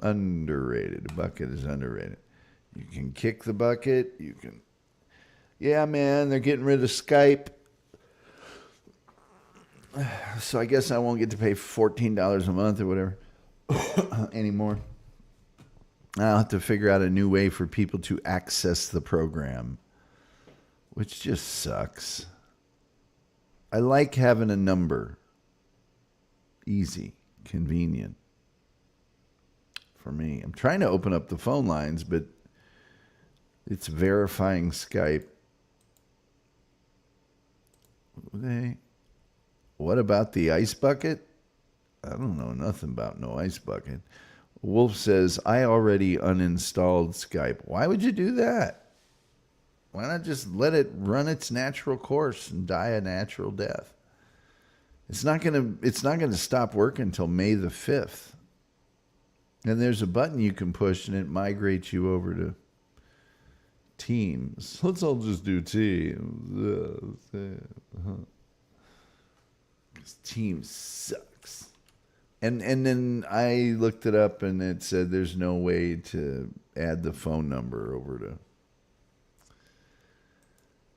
Underrated. The bucket is underrated. You can kick the bucket. You can... Yeah, man, they're getting rid of Skype. So I guess I won't get to pay $14 a month or whatever anymore. I'll have to figure out a new way for people to access the program, which just sucks. I like having a number. Easy, convenient for me. I'm trying to open up the phone lines, but it's verifying Skype. What about the ice bucket? I don't know nothing about no ice bucket. Wolf says, I already uninstalled Skype. Why would you do that? Why not just let it run its natural course and die a natural death? It's not gonna stop working until May the 5th. And there's a button you can push and it migrates you over to Teams. Let's all just do Teams. Teams sucks. And then I looked it up and it said there's no way to add the phone number over to.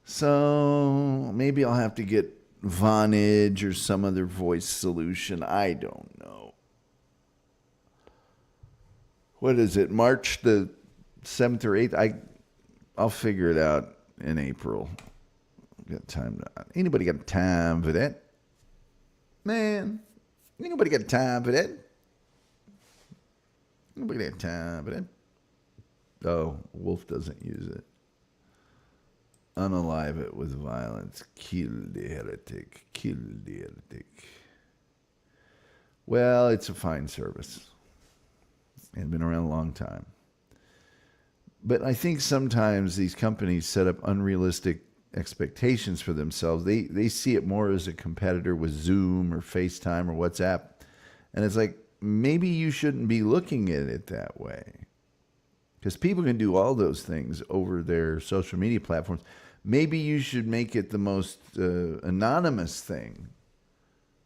So maybe I'll have to get Vonage or some other voice solution. I don't know. What is it? March the 7th or 8th? I'll figure it out in April. Got time to, anybody got time for that? Man, ain't nobody got time for that. Nobody got time for that. Oh, Wolf doesn't use it. Unalive it with violence. Kill the heretic. Kill the heretic. Well, it's a fine service. And been around a long time. But I think sometimes these companies set up unrealistic expectations for themselves. They see it more as a competitor with Zoom or FaceTime or WhatsApp. And it's like, maybe you shouldn't be looking at it that way. Because people can do all those things over their social media platforms. Maybe you should make it the most anonymous thing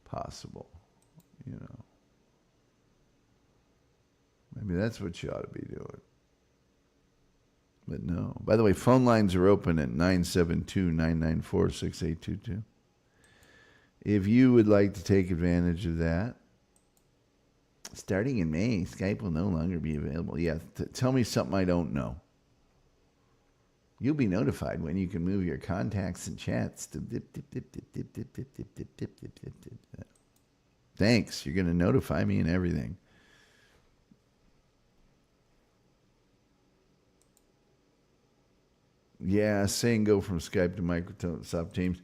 possible. You know. Maybe that's what you ought to be doing. But no. By the way, phone lines are open at 972-994-6822. If you would like to take advantage of that, Starting in May, Skype will no longer be available. Yeah, tell me something I don't know. You'll be notified when you can move your contacts and chats to dip, dip, dip, dip, dip, dip, dip, dip, dip, dip, dip, dip, dip. Thanks. You're going to notify me and everything. Yeah, saying go from Skype to Microsoft Teams.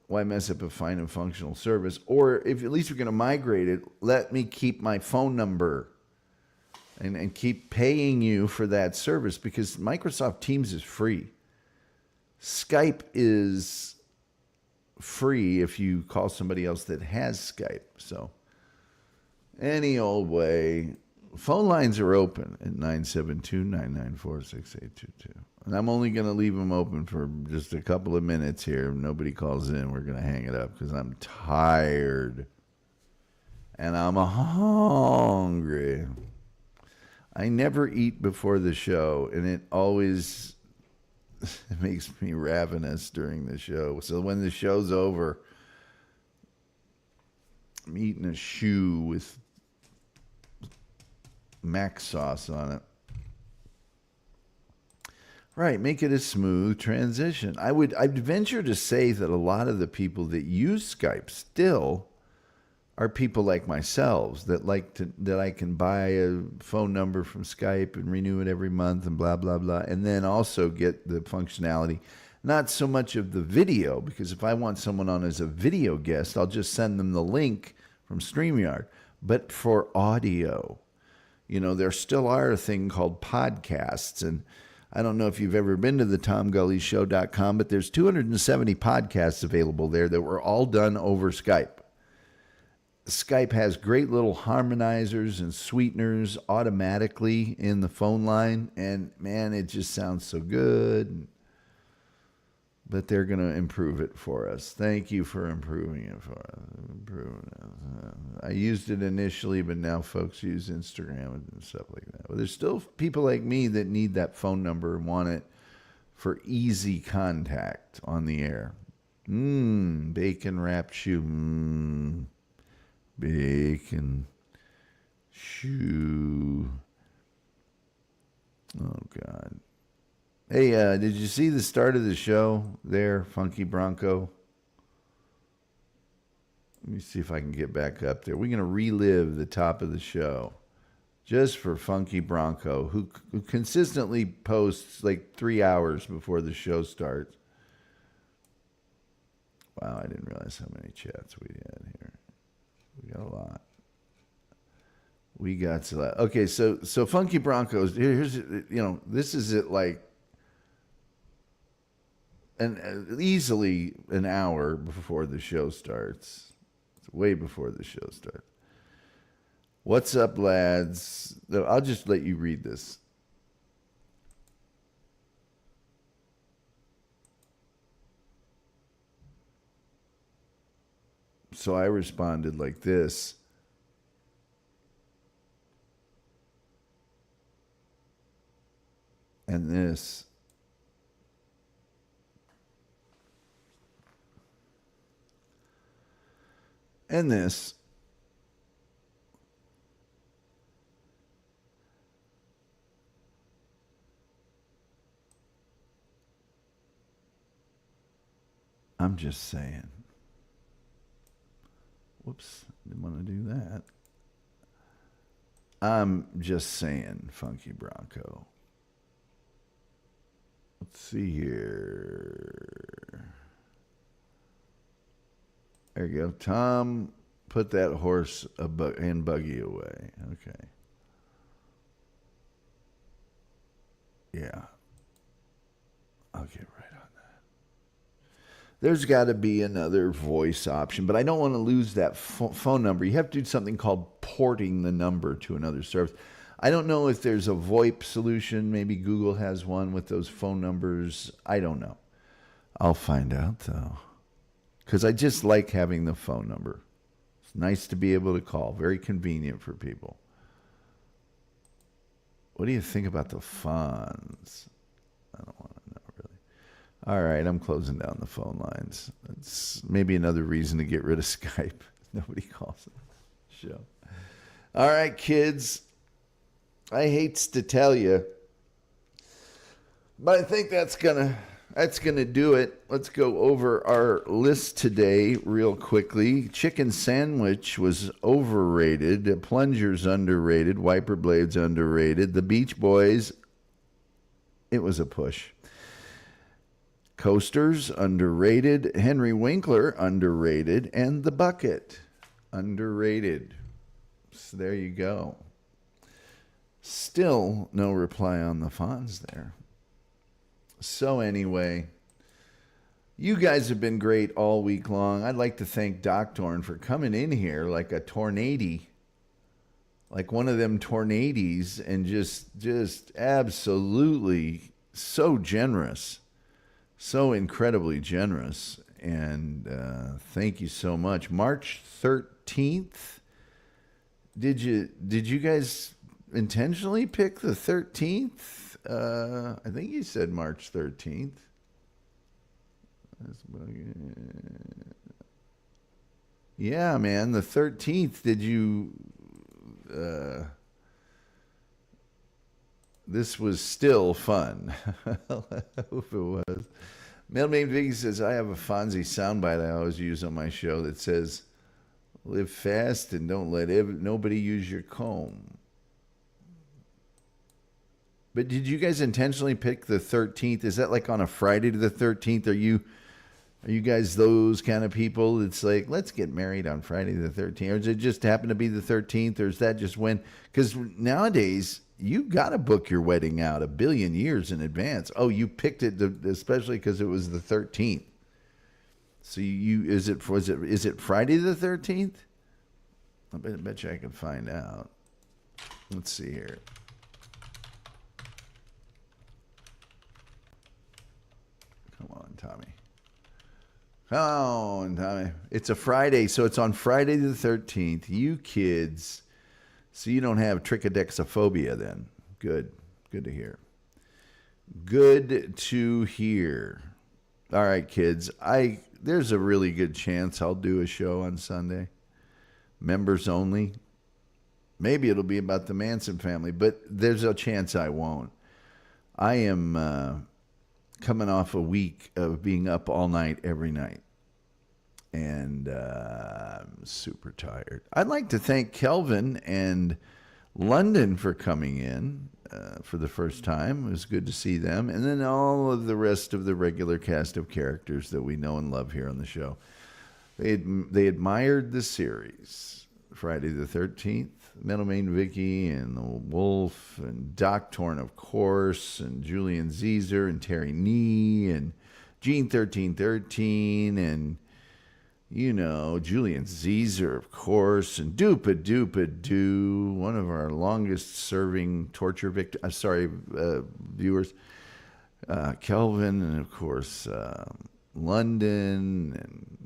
Why mess up a fine and functional service? Or if at least we're going to migrate it, let me keep my phone number and keep paying you for that service, because Microsoft Teams is free. Skype is free if you call somebody else that has Skype. So any old way. Phone lines are open at 972-994-6822. And I'm only going to leave them open for just a couple of minutes here. If nobody calls in, we're going to hang it up because I'm tired. And I'm hungry. I never eat before the show, and it always makes me ravenous during the show. So when the show's over, I'm eating a shoe with mac sauce on it. Right, make it a smooth transition. I'd venture to say that a lot of the people that use Skype still are people like myself that I can buy a phone number from Skype and renew it every month and blah blah blah, and then also get the functionality. Not so much of the video, because if I want someone on as a video guest, I'll just send them the link from StreamYard. But for audio, there still are a thing called podcasts, and I don't know if you've ever been to the TomGulleyShow.com, but there's 270 podcasts available there that were all done over Skype. Skype has great little harmonizers and sweeteners automatically in the phone line, and man, it just sounds so good. But they're going to improve it for us. Thank you for improving it for us. I used it initially, but now folks use Instagram and stuff like that. But there's still people like me that need that phone number and want it for easy contact on the air. Bacon wrapped shoe. Bacon shoe. Oh, God. Hey, did you see the start of the show there, Funky Bronco? Let me see if I can get back up there. We're going to relive the top of the show just for Funky Bronco, who consistently posts like 3 hours before the show starts. Wow, I didn't realize how many chats we had here. We got a lot. We got a lot. Okay, so Funky Broncos, here's, this is it like, and easily an hour before the show starts. It's way before the show starts. What's up, lads? I'll just let you read this. So I responded like this. And this. And this. I'm just saying. Whoops, didn't want to do that. I'm just saying, Funky Bronco. Let's see here. There you go. Tom, put that horse and buggy away. Okay. Yeah. I'll get right on that. There's got to be another voice option, but I don't want to lose that phone number. You have to do something called porting the number to another service. I don't know if there's a VoIP solution. Maybe Google has one with those phone numbers. I don't know. I'll find out, though. Because I just like having the phone number. It's nice to be able to call. Very convenient for people. What do you think about the funds? I don't want to know, really. All right, I'm closing down the phone lines. That's maybe another reason to get rid of Skype. Nobody calls it. Show. All right, kids. I hates to tell you, but I think that's gonna do it. Let's go over our list today real quickly. Chicken sandwich was overrated. Plungers underrated. Wiper blades underrated. The Beach Boys, it was a push. Coasters underrated. Henry Winkler underrated. And The Bucket underrated. So there you go. Still no reply on the Fonz there. So anyway, you guys have been great all week long. I'd like to thank Doc Torn for coming in here like a tornado, like one of them tornadoes, and just absolutely so generous, so incredibly generous. And thank you so much. March 13th. Did you guys intentionally pick the 13th? I think you said March 13th. Yeah, man, the 13th. Did you? This was still fun. I hope it was. Mailman Vicky says, I have a Fonzie soundbite I always use on my show that says, live fast and don't let nobody use your comb. But did you guys intentionally pick the 13th? Is that like on a Friday to the 13th? Are you guys those kind of people? It's like, let's get married on Friday the 13th. Or does it just happen to be the 13th? Or is that just when? Because nowadays, you got to book your wedding out a billion years in advance. Oh, you picked it especially because it was the 13th. So is it Friday the 13th? I bet you I can find out. Let's see here. Come on, Tommy. Come on, Tommy. It's a Friday, so it's on Friday the 13th. You kids, so you don't have trichodexophobia then. Good. Good to hear. Good to hear. All right, kids. There's a really good chance I'll do a show on Sunday. Members only. Maybe it'll be about the Manson family, but there's a chance I won't. I am coming off a week of being up all night every night. And I'm super tired. I'd like to thank Kelvin and London for coming in for the first time. It was good to see them. And then all of the rest of the regular cast of characters that we know and love here on the show. They admired the series. Friday the 13th, Middlemain Vicky and the Wolf and Doc Torn, of course, and Julian Zeezer and Terry Nee and Gene 1313 and, you know, Julian Zeezer, of course, and Doopa Doopa Doo, one of our longest serving torture viewers, Kelvin, and of course, London and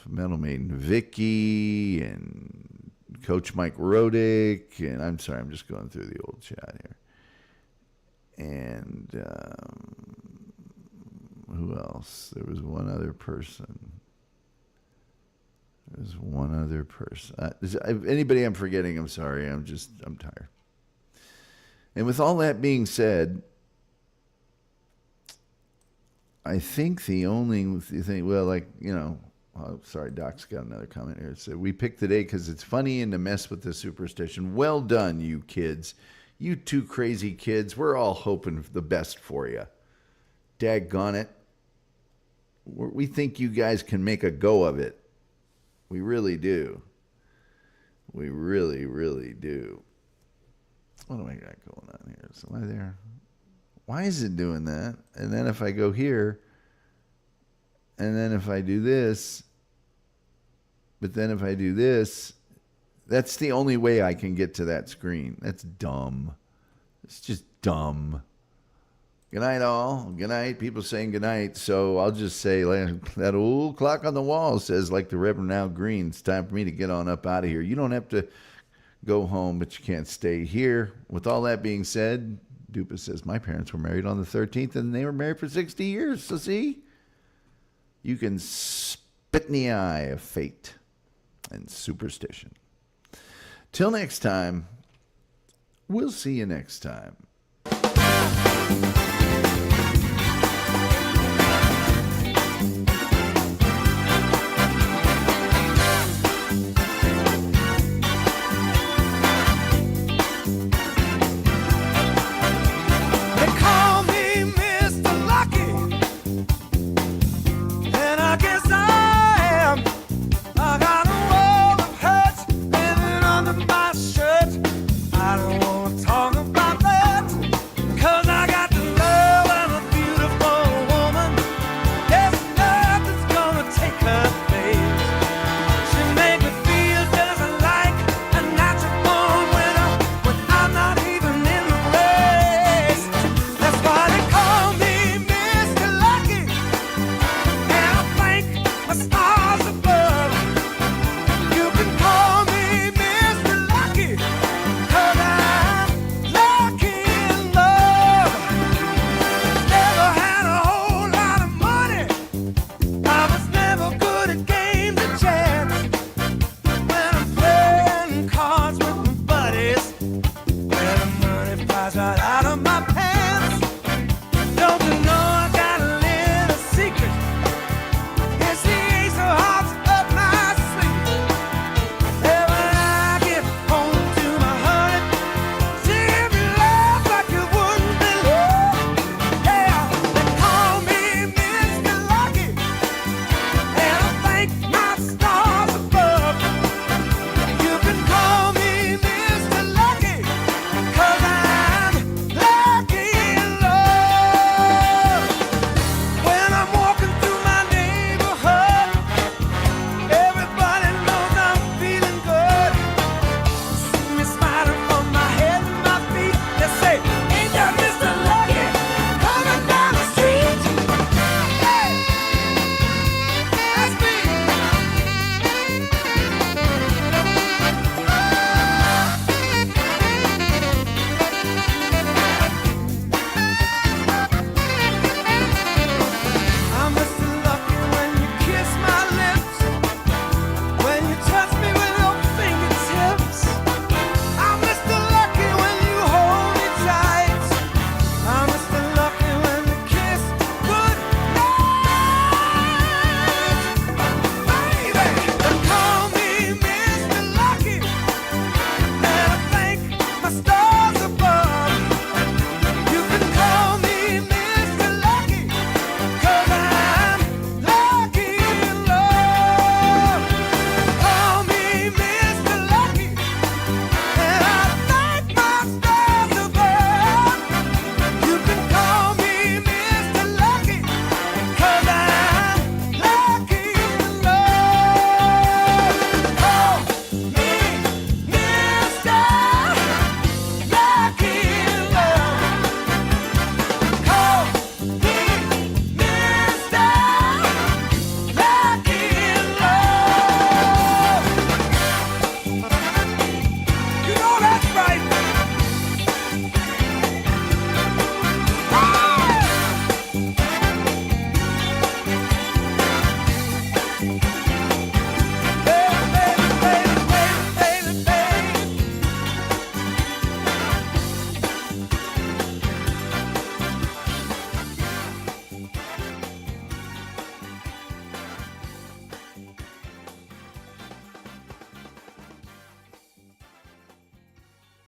Metal Maiden Vicky and Coach Mike Rodick, and I'm sorry, I'm just going through the old chat here. And who else? There was one other person. Anybody I'm forgetting, I'm sorry. I'm tired. And with all that being said, I think the only thing, well, like, you know, oh, sorry, Doc's got another comment here. So we picked today because it's funny and to mess with the superstition. Well done, you kids. You two crazy kids. We're all hoping for the best for you. Daggone it. We think you guys can make a go of it. We really do. We really, really do. What do I got going on here? So am I there? Why is it doing that? And then if I go here, and then if I do this, but then if I do this, that's the only way I can get to that screen. That's dumb. It's just dumb. Good night, all. Good night. People saying good night. So I'll just say, like, that old clock on the wall says, like the Reverend Al Green, it's time for me to get on up out of here. You don't have to go home, but you can't stay here. With all that being said, Dupa says, my parents were married on the 13th, and they were married for 60 years. So see? You can spit in the eye of fate. and superstition. Till next time, we'll see you next time.